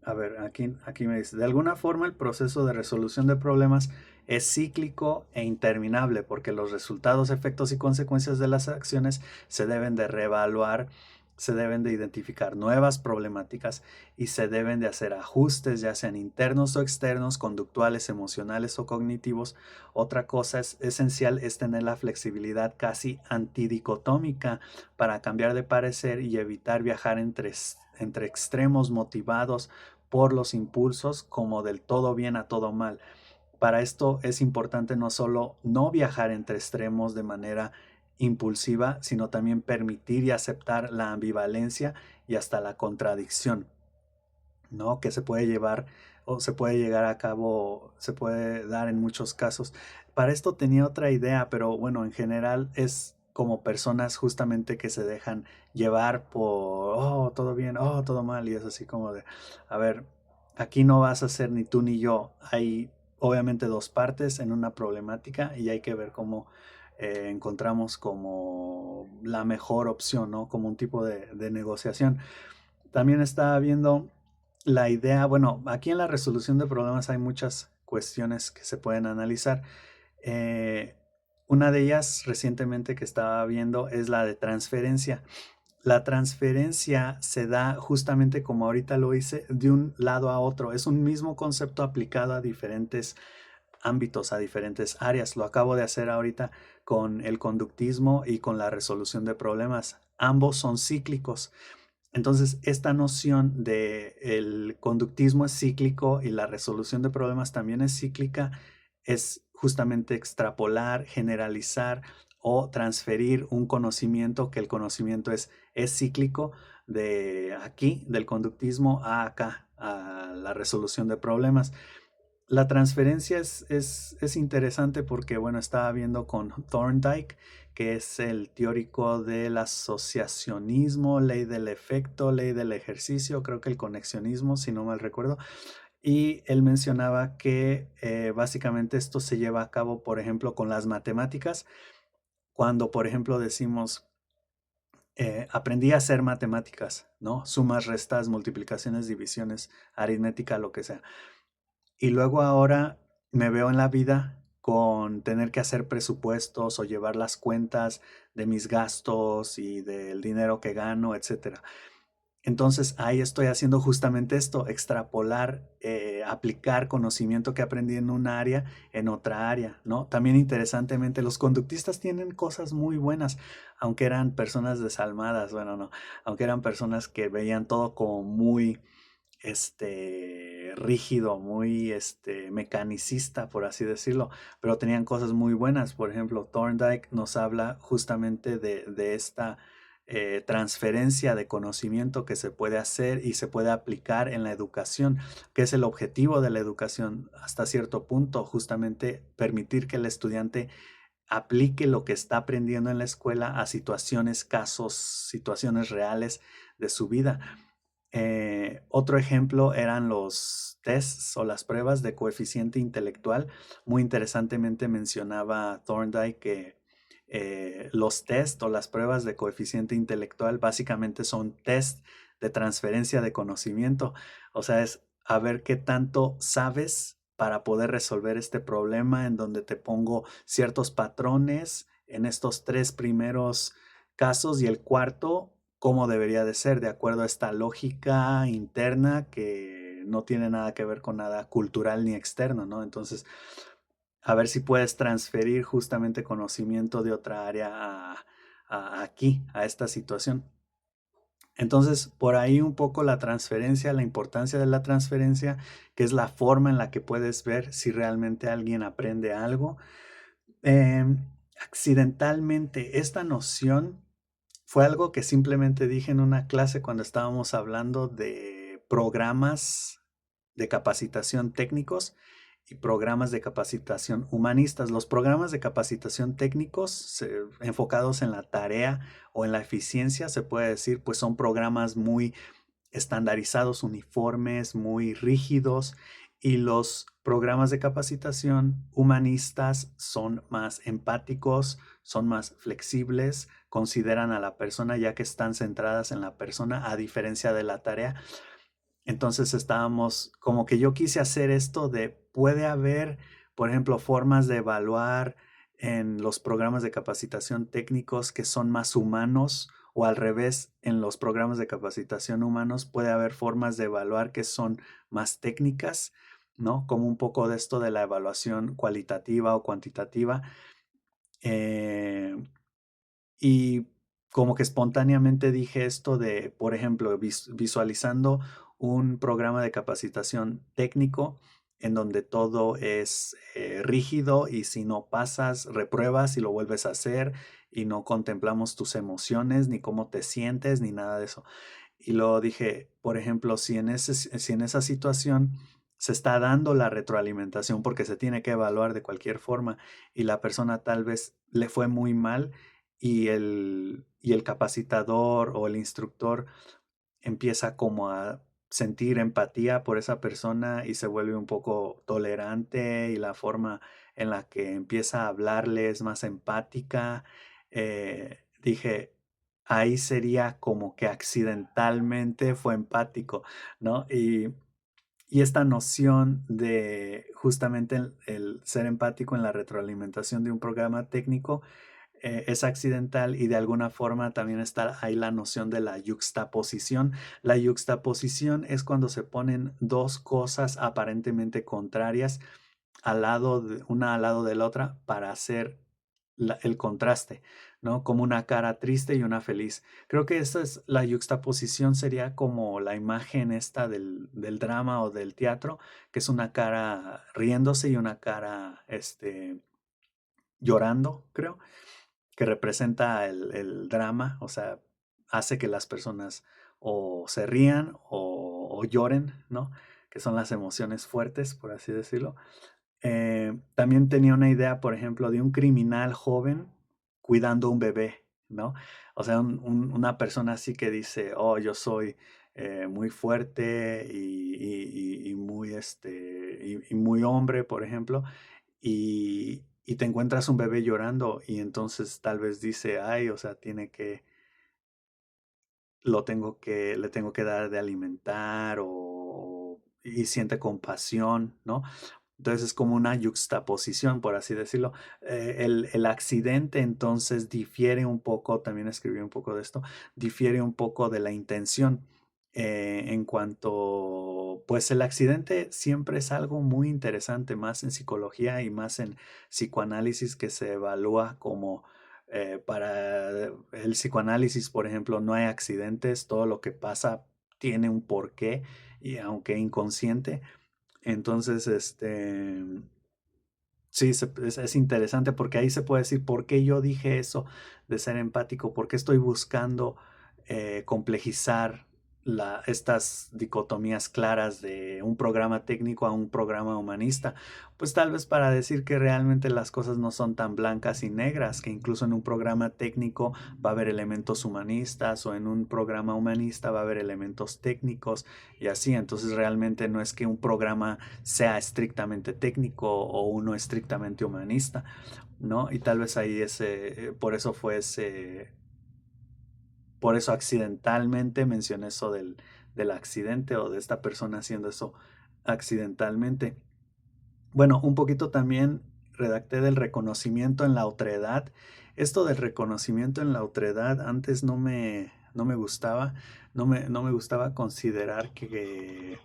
a ver, aquí me dice, de alguna forma el proceso de resolución de problemas es cíclico e interminable porque los resultados, efectos y consecuencias de las acciones se deben de reevaluar, se deben de identificar nuevas problemáticas y se deben de hacer ajustes, ya sean internos o externos, conductuales, emocionales o cognitivos. Otra cosa esencial es tener la flexibilidad casi antidicotómica para cambiar de parecer y evitar viajar entre extremos motivados por los impulsos como del todo bien a todo mal. Para esto es importante no solo no viajar entre extremos de manera impulsiva, sino también permitir y aceptar la ambivalencia y hasta la contradicción, ¿no? Que se puede llevar o se puede llegar a cabo, se puede dar en muchos casos. Para esto tenía otra idea, pero bueno, en general es como personas justamente que se dejan llevar por, oh, todo bien, oh, todo mal, y es así como de, a ver, aquí no vas a ser ni tú ni yo. Hay obviamente dos partes en una problemática y hay que ver cómo encontramos como la mejor opción, ¿no? Como un tipo de negociación. También estaba viendo la idea, bueno, aquí en la resolución de problemas hay muchas cuestiones que se pueden analizar. Eh, una de ellas recientemente que estaba viendo es la de transferencia. La transferencia se da justamente como ahorita lo hice, de un lado a otro. Es un mismo concepto aplicado a diferentes ámbitos, a diferentes áreas. Lo acabo de hacer ahorita con el conductismo y con la resolución de problemas. Ambos son cíclicos. Entonces, esta noción de el conductismo es cíclico y la resolución de problemas también es cíclica, es justamente extrapolar, generalizar o transferir un conocimiento, que el conocimiento es cíclico, de aquí, del conductismo, a acá, a la resolución de problemas. La transferencia es interesante porque, bueno, estaba viendo con Thorndike, que es el teórico del asociacionismo, ley del efecto, ley del ejercicio, creo que el conexionismo, si no mal recuerdo, y él mencionaba que básicamente esto se lleva a cabo, por ejemplo, con las matemáticas, cuando, por ejemplo, decimos aprendí a hacer matemáticas, ¿no? Sumas, restas, multiplicaciones, divisiones, aritmética, lo que sea. Y luego ahora me veo en la vida con tener que hacer presupuestos o llevar las cuentas de mis gastos y del dinero que gano, etcétera. Entonces ahí estoy haciendo justamente esto, extrapolar, aplicar conocimiento que aprendí en un área en otra área, ¿no? También interesantemente, los conductistas tienen cosas muy buenas, aunque eran personas desalmadas, bueno, no, aunque eran personas que veían todo como muy, rígido, muy, mecanicista, por así decirlo, pero tenían cosas muy buenas. Por ejemplo, Thorndike nos habla justamente de esta transferencia de conocimiento que se puede hacer y se puede aplicar en la educación, que es el objetivo de la educación hasta cierto punto, justamente permitir que el estudiante aplique lo que está aprendiendo en la escuela a situaciones, casos, situaciones reales de su vida. Otro ejemplo eran los tests o las pruebas de coeficiente intelectual. Muy interesantemente mencionaba Thorndike que los tests o las pruebas de coeficiente intelectual básicamente son test de transferencia de conocimiento. O sea, es a ver qué tanto sabes para poder resolver este problema en donde te pongo ciertos patrones en estos tres primeros casos y el cuarto cómo debería de ser, de acuerdo a esta lógica interna que no tiene nada que ver con nada cultural ni externo, ¿no? Entonces, a ver si puedes transferir justamente conocimiento de otra área aquí, a esta situación. Entonces, por ahí un poco la transferencia, la importancia de la transferencia, que es la forma en la que puedes ver si realmente alguien aprende algo. Accidentalmente, esta noción fue algo que simplemente dije en una clase cuando estábamos hablando de programas de capacitación técnicos y programas de capacitación humanistas. Los programas de capacitación técnicos enfocados en la tarea o en la eficiencia, se puede decir, pues son programas muy estandarizados, uniformes, muy rígidos, y los programas de capacitación humanistas son más empáticos, son más flexibles, consideran a la persona ya que están centradas en la persona a diferencia de la tarea. Entonces estábamos, como que yo quise hacer esto de, puede haber, por ejemplo, formas de evaluar en los programas de capacitación técnicos que son más humanos o al revés, en los programas de capacitación humanos puede haber formas de evaluar que son más técnicas, ¿no? Como un poco de esto de la evaluación cualitativa o cuantitativa. Eh, y como que espontáneamente dije esto de, por ejemplo, visualizando un programa de capacitación técnico en donde todo es rígido y si no pasas, repruebas y lo vuelves a hacer y no contemplamos tus emociones, ni cómo te sientes, ni nada de eso. Y luego dije, por ejemplo, si en esa situación se está dando la retroalimentación porque se tiene que evaluar de cualquier forma y la persona tal vez le fue muy mal y el capacitador o el instructor empieza como a sentir empatía por esa persona y se vuelve un poco tolerante y la forma en la que empieza a hablarle es más empática. Dije, ahí sería como que accidentalmente fue empático, ¿no? Y esta noción de justamente el ser empático en la retroalimentación de un programa técnico es accidental y de alguna forma también está ahí la noción de la yuxtaposición. La yuxtaposición es cuando se ponen dos cosas aparentemente contrarias una al lado de la otra para hacer el contraste, ¿no? Como una cara triste y una feliz. Creo que esa es la yuxtaposición, sería como la imagen esta del drama o del teatro, que es una cara riéndose y una cara, llorando, creo que representa el drama, o sea, hace que las personas o se rían o lloren, ¿no? Que son las emociones fuertes, por así decirlo. También tenía una idea, por ejemplo, de un criminal joven cuidando un bebé, ¿no? O sea, una persona así que dice, oh, yo soy muy fuerte y muy, y muy hombre, por ejemplo, y te encuentras un bebé llorando y entonces tal vez dice, ay, o sea, tiene que le tengo que dar de alimentar y siente compasión, ¿no? Entonces es como una yuxtaposición, por así decirlo. El accidente entonces difiere un poco, también escribí un poco de esto, difiere un poco de la intención en cuanto, pues el accidente siempre es algo muy interesante, más en psicología y más en psicoanálisis que se evalúa como para el psicoanálisis, por ejemplo, no hay accidentes, todo lo que pasa tiene un porqué y aunque inconsciente. Entonces, sí, es interesante porque ahí se puede decir por qué yo dije eso de ser empático, por qué estoy buscando complejizar estas dicotomías claras de un programa técnico a un programa humanista. Pues tal vez para decir que realmente las cosas no son tan blancas y negras, que incluso en un programa técnico va a haber elementos humanistas o en un programa humanista va a haber elementos técnicos y así. Entonces realmente no es que un programa sea estrictamente técnico o uno estrictamente humanista, ¿no? Y tal vez ahí por eso por eso accidentalmente mencioné eso del accidente o de esta persona haciendo eso accidentalmente. Bueno, un poquito también redacté del reconocimiento en la otredad. Esto del reconocimiento en la otredad antes no me gustaba, no me gustaba considerar que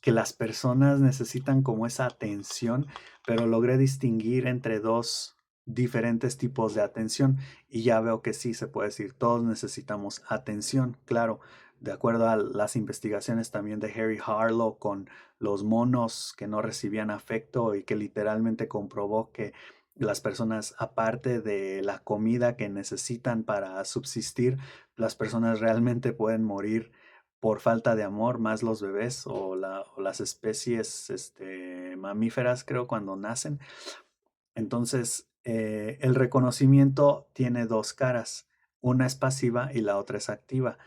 las personas necesitan como esa atención, pero logré distinguir entre dos diferentes tipos de atención y ya veo que sí se puede decir, todos necesitamos atención, claro, de acuerdo a las investigaciones también de Harry Harlow con los monos que no recibían afecto y que literalmente comprobó que las personas, aparte de la comida que necesitan para subsistir, las personas realmente pueden morir por falta de amor, más los bebés o las especies mamíferas, creo, cuando nacen. Entonces, el reconocimiento tiene dos caras. Una es pasiva y la otra es activa.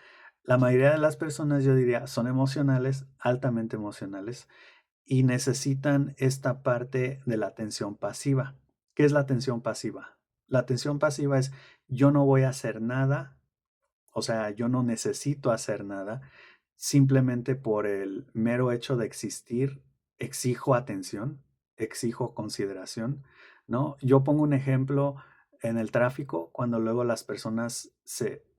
La mayoría de las personas, yo diría, son emocionales, altamente emocionales, y necesitan esta parte de la atención pasiva. ¿Qué es la atención pasiva? La atención pasiva es yo no voy a hacer nada, o sea, yo no necesito hacer nada, simplemente por el mero hecho de existir, exijo atención, exijo consideración, ¿no? Yo pongo un ejemplo en el tráfico, cuando luego las personas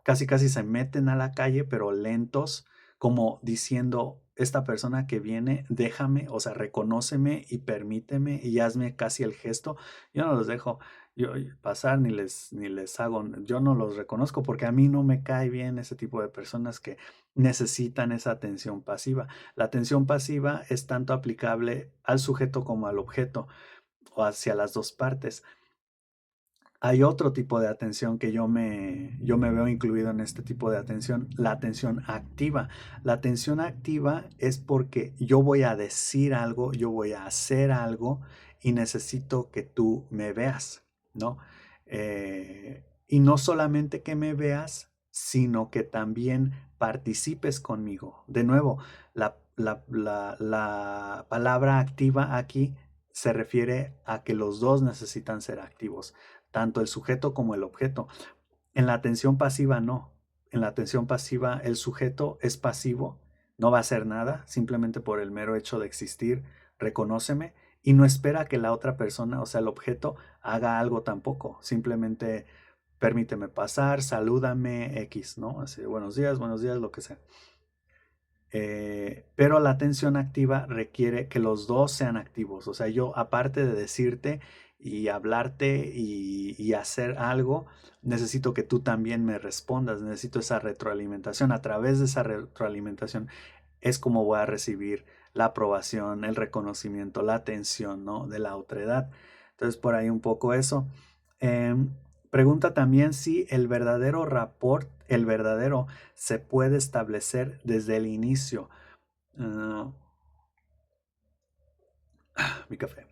casi casi se meten a la calle, pero lentos, como diciendo, esta persona que viene, déjame, o sea, reconóceme y permíteme y hazme casi el gesto. Yo no los dejo pasar ni les hago, yo no los reconozco porque a mí no me cae bien ese tipo de personas que necesitan esa atención pasiva. La atención pasiva es tanto aplicable al sujeto como al objeto o hacia las dos partes. Hay otro tipo de atención que yo me veo incluido en este tipo de atención, la atención activa. La atención activa es porque yo voy a decir algo, yo voy a hacer algo y necesito que tú me veas, ¿no? Y no solamente que me veas, sino que también participes conmigo. De nuevo, la palabra activa aquí se refiere a que los dos necesitan ser activos, tanto el sujeto como el objeto. En la atención pasiva no. En la atención pasiva el sujeto es pasivo, no va a hacer nada, simplemente por el mero hecho de existir, reconóceme y no espera que la otra persona, o sea, el objeto, haga algo tampoco. Simplemente permíteme pasar, salúdame, X, ¿no? Así, buenos días, lo que sea. Pero la atención activa requiere que los dos sean activos. O sea, yo aparte de decirte y hablarte y hacer algo, necesito que tú también me respondas. Necesito esa retroalimentación. A través de esa retroalimentación es como voy a recibir la aprobación, el reconocimiento, la atención, ¿no? De la otredad. Entonces, por ahí un poco eso. Em, Pregunta también si el verdadero rapport, el verdadero, se puede establecer desde el inicio. Ah, mi café.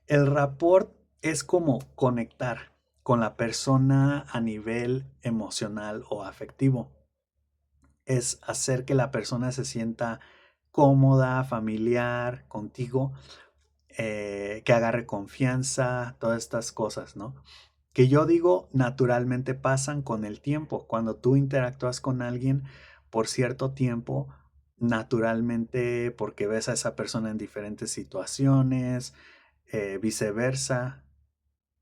El rapport es como conectar con la persona a nivel emocional o afectivo. Es hacer que la persona se sienta cómoda, familiar contigo, que agarre confianza, todas estas cosas, ¿no? que yo digo naturalmente pasan con el tiempo. Cuando tú interactúas con alguien por cierto tiempo, naturalmente, porque ves a esa persona en diferentes situaciones, viceversa,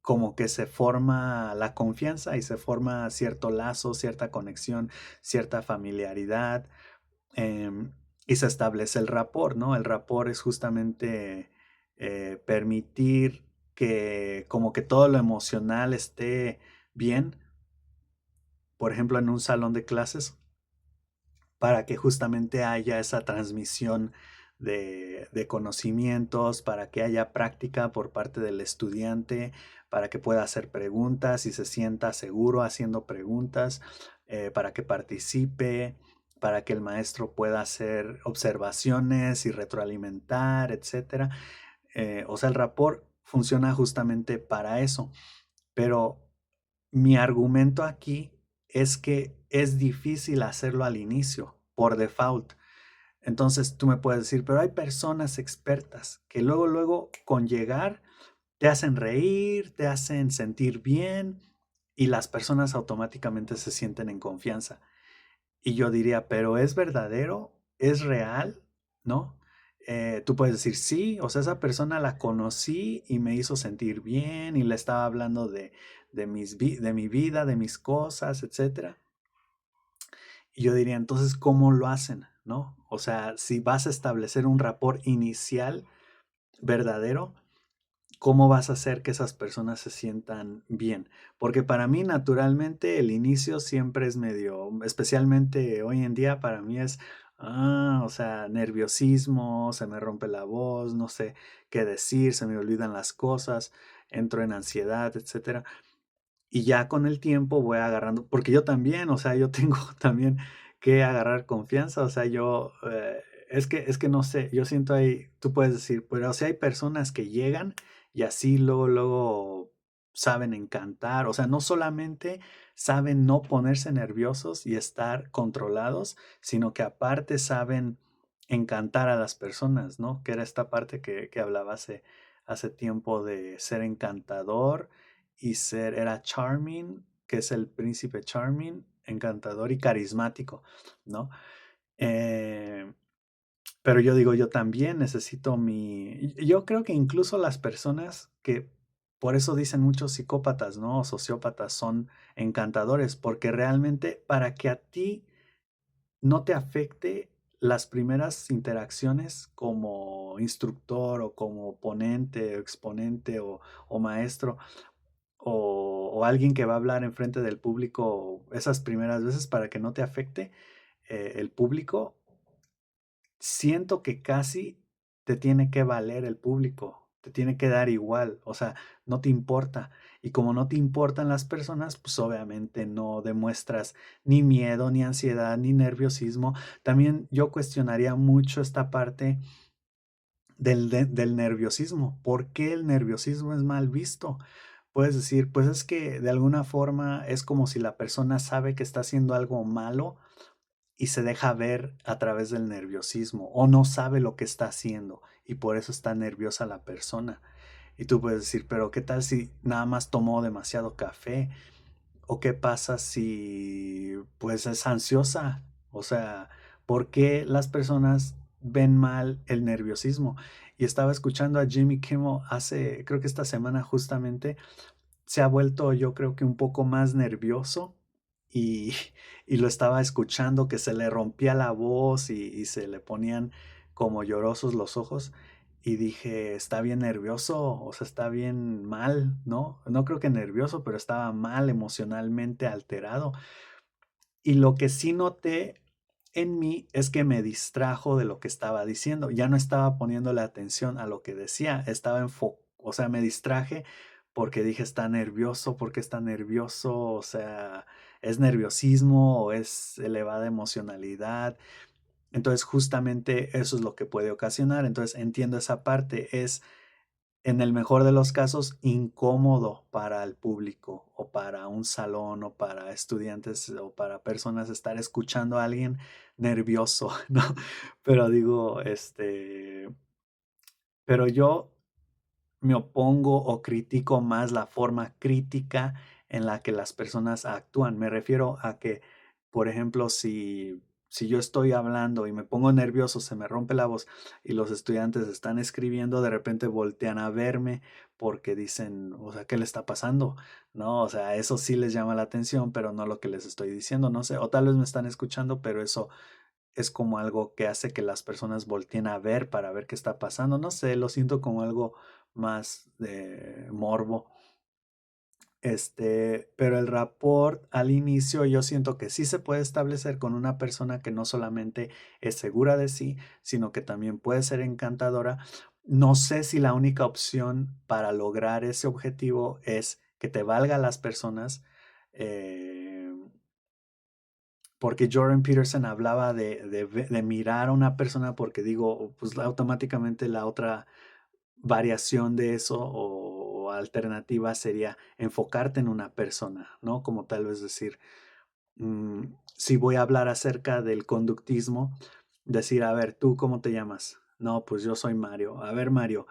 como que se forma la confianza y se forma cierto lazo, cierta conexión, cierta familiaridad, em, y se establece el rapport, ¿no? El rapport es justamente permitir que como que todo lo emocional esté bien, por ejemplo, en un salón de clases, para que justamente haya esa transmisión de conocimientos, para que haya práctica por parte del estudiante, para que pueda hacer preguntas y se sienta seguro haciendo preguntas, para que participe, para que el maestro pueda hacer observaciones y retroalimentar, etcétera. O sea, el rapport funciona justamente para eso. Pero mi argumento aquí es que es difícil hacerlo al inicio, por default. Entonces tú me puedes decir, pero hay personas expertas que luego con llegar te hacen reír, te hacen sentir bien y las personas automáticamente se sienten en confianza. Y yo diría, pero ¿es verdadero? ¿Es real? ¿No? Tú puedes decir, sí, o sea, esa persona la conocí y me hizo sentir bien y le estaba hablando de mi vida, de mis cosas, etcétera. Y yo diría, entonces, ¿cómo lo hacen? ¿No? O sea, si vas a establecer un rapport inicial verdadero, ¿cómo vas a hacer que esas personas se sientan bien? Porque para mí, naturalmente, el inicio siempre es medio, especialmente hoy en día, para mí es, o sea, nerviosismo, se me rompe la voz, no sé qué decir, se me olvidan las cosas, entro en ansiedad, etcétera. Y ya con el tiempo voy agarrando, porque yo también, o sea, yo tengo también que agarrar confianza, o sea, yo, es que no sé, yo siento ahí, tú puedes decir, pero o sea, hay personas que llegan y así luego saben encantar, o sea, no solamente saben no ponerse nerviosos y estar controlados, sino que aparte saben encantar a las personas, ¿no? Que era esta parte que hablaba hace tiempo de ser encantador y era Charming, que es el príncipe Charming, encantador y carismático, ¿no? Eh, pero yo digo, yo también necesito yo creo que incluso las personas que, por eso dicen muchos psicópatas, ¿no? O sociópatas son encantadores, porque realmente para que a ti no te afecte las primeras interacciones como instructor o como ponente o exponente o maestro, o alguien que va a hablar en frente del público esas primeras veces para que no te afecte el público, siento que casi te tiene que valer el público, te tiene que dar igual, o sea, no te importa. Y como no te importan las personas, pues obviamente no demuestras ni miedo, ni ansiedad, ni nerviosismo. También yo cuestionaría mucho esta parte del nerviosismo. ¿Por qué el nerviosismo es mal visto? Puedes decir, pues es que de alguna forma es como si la persona sabe que está haciendo algo malo y se deja ver a través del nerviosismo o no sabe lo que está haciendo y por eso está nerviosa la persona. Y tú puedes decir, pero ¿qué tal si nada más tomó demasiado café? ¿O qué pasa si pues es ansiosa? O sea, ¿por qué las personas ven mal el nerviosismo? Y estaba escuchando a Jimmy Kimmel creo que esta semana justamente, se ha vuelto yo creo que un poco más nervioso y, y lo estaba escuchando que se le rompía la voz y se le ponían como llorosos los ojos y dije, está bien nervioso, o sea, está bien mal, ¿no? No creo que nervioso, pero estaba mal, emocionalmente alterado. Y lo que sí noté en mí es que me distrajo de lo que estaba diciendo. Ya no estaba poniéndole atención a lo que decía, o sea, me distraje porque dije, está nervioso, ¿por qué está nervioso? O sea, ¿es nerviosismo o es elevada emocionalidad? Entonces, justamente eso es lo que puede ocasionar. Entonces, entiendo esa parte. Es en el mejor de los casos, incómodo para el público o para un salón o para estudiantes o para personas estar escuchando a alguien nervioso, ¿no? Pero digo, pero yo me opongo o critico más la forma crítica en la que las personas actúan. Me refiero a que, por ejemplo, si yo estoy hablando y me pongo nervioso, se me rompe la voz y los estudiantes están escribiendo, de repente voltean a verme porque dicen, o sea, ¿qué le está pasando? No, o sea, eso sí les llama la atención, pero no lo que les estoy diciendo, no sé, o tal vez me están escuchando, pero eso es como algo que hace que las personas volteen a ver para ver qué está pasando. No sé, lo siento como algo más de morbo. Pero el rapport al inicio yo siento que sí se puede establecer con una persona que no solamente es segura de sí, sino que también puede ser encantadora. No sé si la única opción para lograr ese objetivo es que te valga las personas, eh, porque Jordan Peterson hablaba de mirar a una persona porque digo, pues automáticamente la otra variación de eso o alternativa sería enfocarte en una persona, ¿no? Como tal vez decir, si voy a hablar acerca del conductismo, decir, a ver, ¿tú cómo te llamas? No, pues yo soy Mario. A ver, Mario,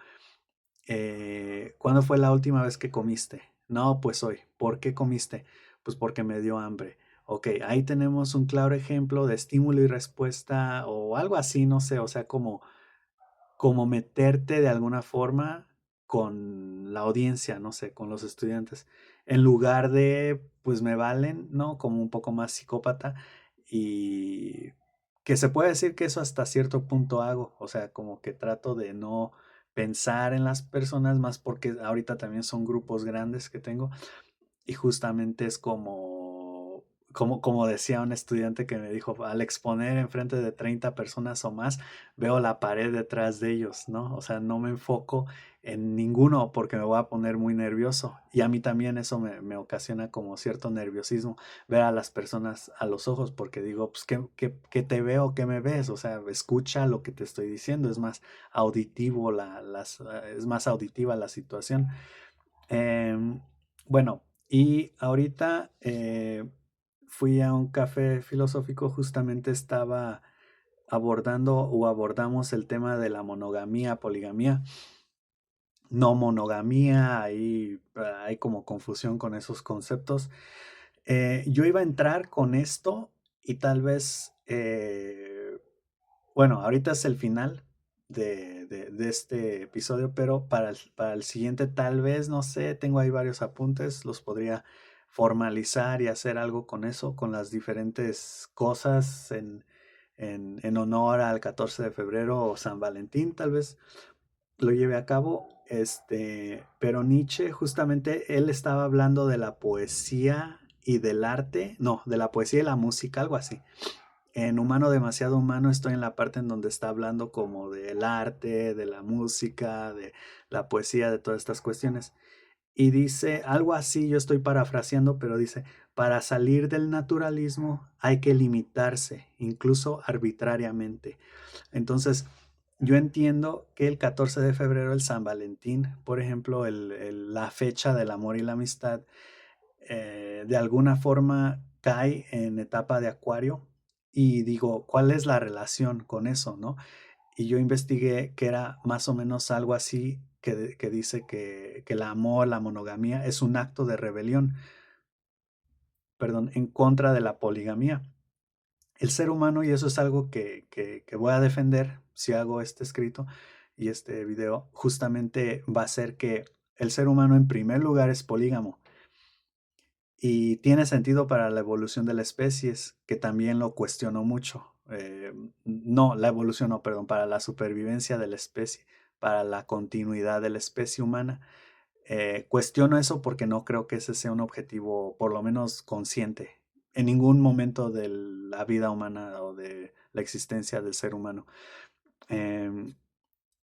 ¿cuándo fue la última vez que comiste? No, pues hoy. ¿Por qué comiste? Pues porque me dio hambre. Ok, ahí tenemos un claro ejemplo de estímulo y respuesta o algo así, no sé, o sea, como meterte de alguna forma con la audiencia, no sé, con los estudiantes, en lugar de, pues me valen, ¿no? Como un poco más psicópata y que se puede decir que eso hasta cierto punto hago, o sea, como que trato de no pensar en las personas más porque ahorita también son grupos grandes que tengo y justamente es como decía un estudiante que me dijo, al exponer enfrente de 30 personas o más, veo la pared detrás de ellos, ¿no? O sea, no me enfoco en ninguno porque me voy a poner muy nervioso. Y a mí también eso me ocasiona como cierto nerviosismo, ver a las personas a los ojos porque digo, pues, ¿qué te veo? ¿Qué me ves? O sea, escucha lo que te estoy diciendo, es más auditivo, es más auditiva la situación. Em, bueno, y ahorita fui a un café filosófico, justamente estaba abordando o abordamos el tema de la monogamía, poligamía, no monogamía, ahí hay como confusión con esos conceptos. Yo iba a entrar con esto y tal vez bueno, ahorita es el final de este episodio, pero para el siguiente tal vez, no sé, tengo ahí varios apuntes, los podría formalizar y hacer algo con eso, con las diferentes cosas en honor al 14 de febrero o San Valentín, tal vez lo lleve a cabo. Pero Nietzsche, justamente, él estaba hablando de la poesía y del arte, no, de la poesía y la música, algo así. En Humano Demasiado Humano estoy en la parte en donde está hablando como del arte, de la música, de la poesía, de todas estas cuestiones. Y dice algo así, yo estoy parafraseando, pero dice, para salir del naturalismo hay que limitarse, incluso arbitrariamente. Entonces, yo entiendo que el 14 de febrero, el San Valentín, por ejemplo, la fecha del amor y la amistad, de alguna forma cae en etapa de acuario y digo, ¿cuál es la relación con eso, no? Y yo investigué que era más o menos algo así que dice que el amor, la monogamía es un acto de rebelión, perdón, en contra de la poligamía. El ser humano, y eso es algo que voy a defender si hago este escrito y este video, justamente va a ser que el ser humano en primer lugar es polígamo. Y tiene sentido para la evolución de la especie, que también lo cuestionó mucho. No, la evolución no, perdón, para la supervivencia de la especie, para la continuidad de la especie humana. Cuestiono eso porque no creo que ese sea un objetivo, por lo menos consciente, en ningún momento de la vida humana o de la existencia del ser humano. Em,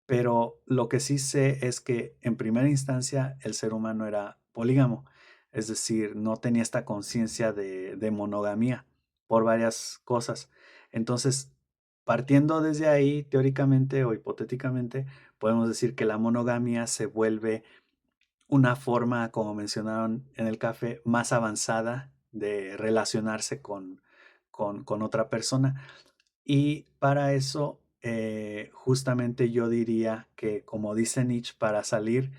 pero lo que sí sé es que en primera instancia el ser humano era polígamo, es decir, no tenía esta conciencia de monogamía por varias cosas. Entonces, partiendo desde ahí, teóricamente o hipotéticamente, podemos decir que la monogamia se vuelve una forma, como mencionaron en el café, más avanzada de relacionarse con otra persona. Y para eso justamente yo diría que, como dice Nietzsche, para salir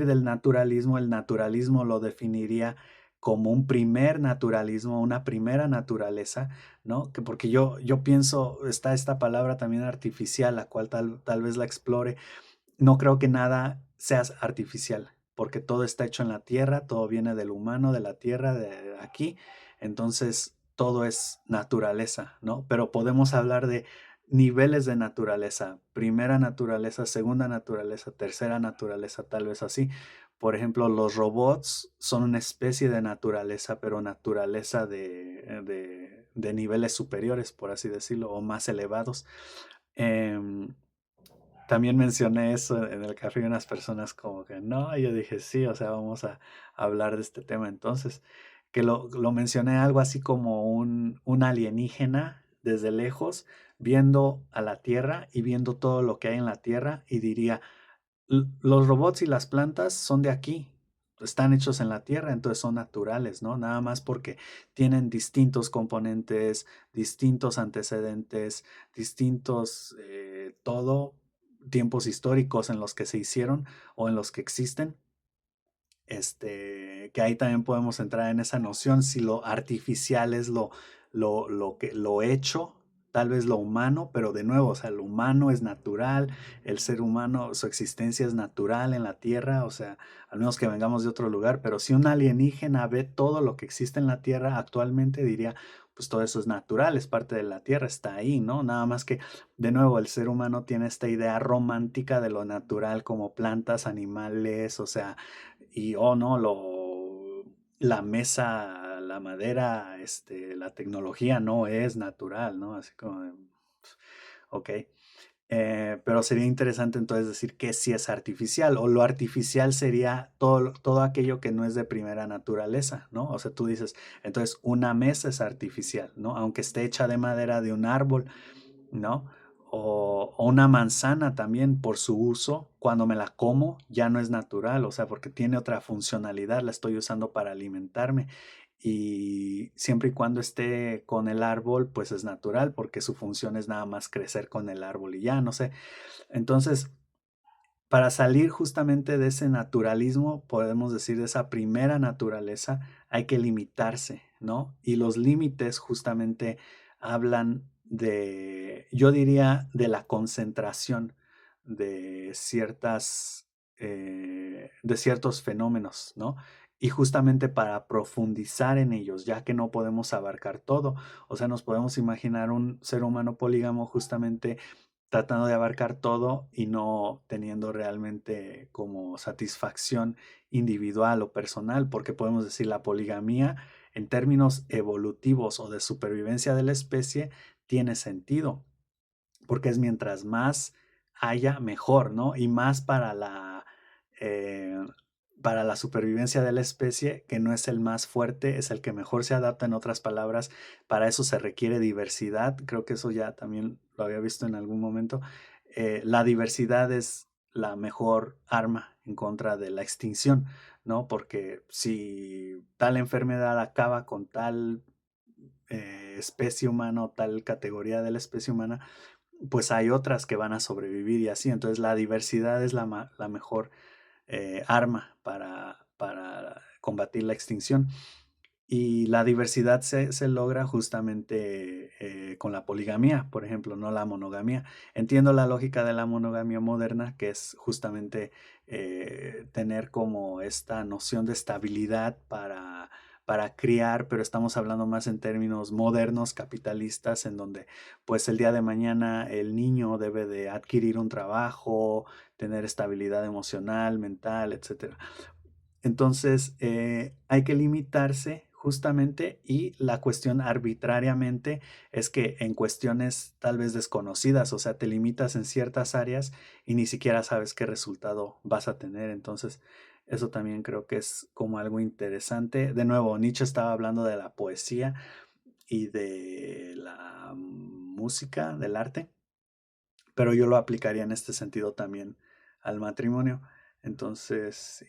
del naturalismo, el naturalismo lo definiría como un primer naturalismo, una primera naturaleza, ¿no? Que porque yo pienso, está esta palabra también artificial, la cual tal vez la explore. No creo que nada sea artificial, porque todo está hecho en la tierra, todo viene del humano, de la tierra, de aquí. Entonces, todo es naturaleza, ¿no? Pero podemos hablar de niveles de naturaleza, primera naturaleza, segunda naturaleza, tercera naturaleza, tal vez así. Por ejemplo, los robots son una especie de naturaleza, pero naturaleza de niveles superiores, por así decirlo, o más elevados. Em, También mencioné eso en el café y unas personas como que no, y yo dije sí, o sea, vamos a hablar de este tema entonces, que lo mencioné algo así como un alienígena desde lejos, viendo a la Tierra y viendo todo lo que hay en la Tierra y diría, Los robots y las plantas son de aquí, están hechos en la Tierra, entonces son naturales, ¿no? Nada más porque tienen distintos componentes, distintos antecedentes, distintos, todo, tiempos históricos en los que se hicieron o en los que existen. Que ahí también podemos entrar en esa noción si lo artificial es lo hecho, tal vez lo humano, pero de nuevo, o sea, lo humano es natural, el ser humano, su existencia es natural en la Tierra, o sea, al menos que vengamos de otro lugar, pero si un alienígena ve todo lo que existe en la Tierra actualmente, diría, pues todo eso es natural, es parte de la Tierra, está ahí, ¿no? Nada más que, de nuevo, el ser humano tiene esta idea romántica de lo natural como plantas, animales, o sea, y oh no, la mesa, la madera, la tecnología no es natural, ¿no? Así como, ok. Pero sería interesante entonces decir que sí es artificial, o lo artificial sería todo aquello que no es de primera naturaleza, ¿no? O sea, tú dices, entonces una mesa es artificial, ¿no? Aunque esté hecha de madera de un árbol, ¿no? O una manzana también por su uso, cuando me la como ya no es natural, o sea, porque tiene otra funcionalidad, la estoy usando para alimentarme y siempre y cuando esté con el árbol, pues es natural porque su función es nada más crecer con el árbol y ya, no sé. Entonces, para salir justamente de ese naturalismo, podemos decir de esa primera naturaleza, hay que limitarse, ¿no? Y los límites justamente hablan yo diría, de la concentración de ciertos fenómenos, ¿no? Y justamente para profundizar en ellos, ya que no podemos abarcar todo. O sea, nos podemos imaginar un ser humano polígamo justamente tratando de abarcar todo y no teniendo realmente como satisfacción individual o personal, porque podemos decir la poligamía en términos evolutivos o de supervivencia de la especie tiene sentido, porque es mientras más haya, mejor, ¿no? Y más eh, para la supervivencia de la especie, que no es el más fuerte, es el que mejor se adapta. En otras palabras, para eso se requiere diversidad. Creo que eso ya también lo había visto en algún momento. La diversidad es la mejor arma en contra de la extinción, ¿no? Porque si tal enfermedad acaba con tal especie humana o tal categoría de la especie humana, pues hay otras que van a sobrevivir y así. Entonces la diversidad es la mejor arma para combatir la extinción. Y la diversidad se logra justamente con la poligamía, por ejemplo, no la monogamía. Entiendo la lógica de la monogamia moderna, que es justamente tener como esta noción de estabilidad para criar, pero estamos hablando más en términos modernos, capitalistas, en donde pues el día de mañana el niño debe de adquirir un trabajo, tener estabilidad emocional, mental, etcétera. Entonces, hay que limitarse justamente y la cuestión arbitrariamente es que en cuestiones tal vez desconocidas, o sea, te limitas en ciertas áreas y ni siquiera sabes qué resultado vas a tener. Entonces, eso también creo que es como algo interesante. De nuevo, Nietzsche estaba hablando de la poesía y de la música, del arte, pero yo lo aplicaría en este sentido también al matrimonio. Entonces, sí.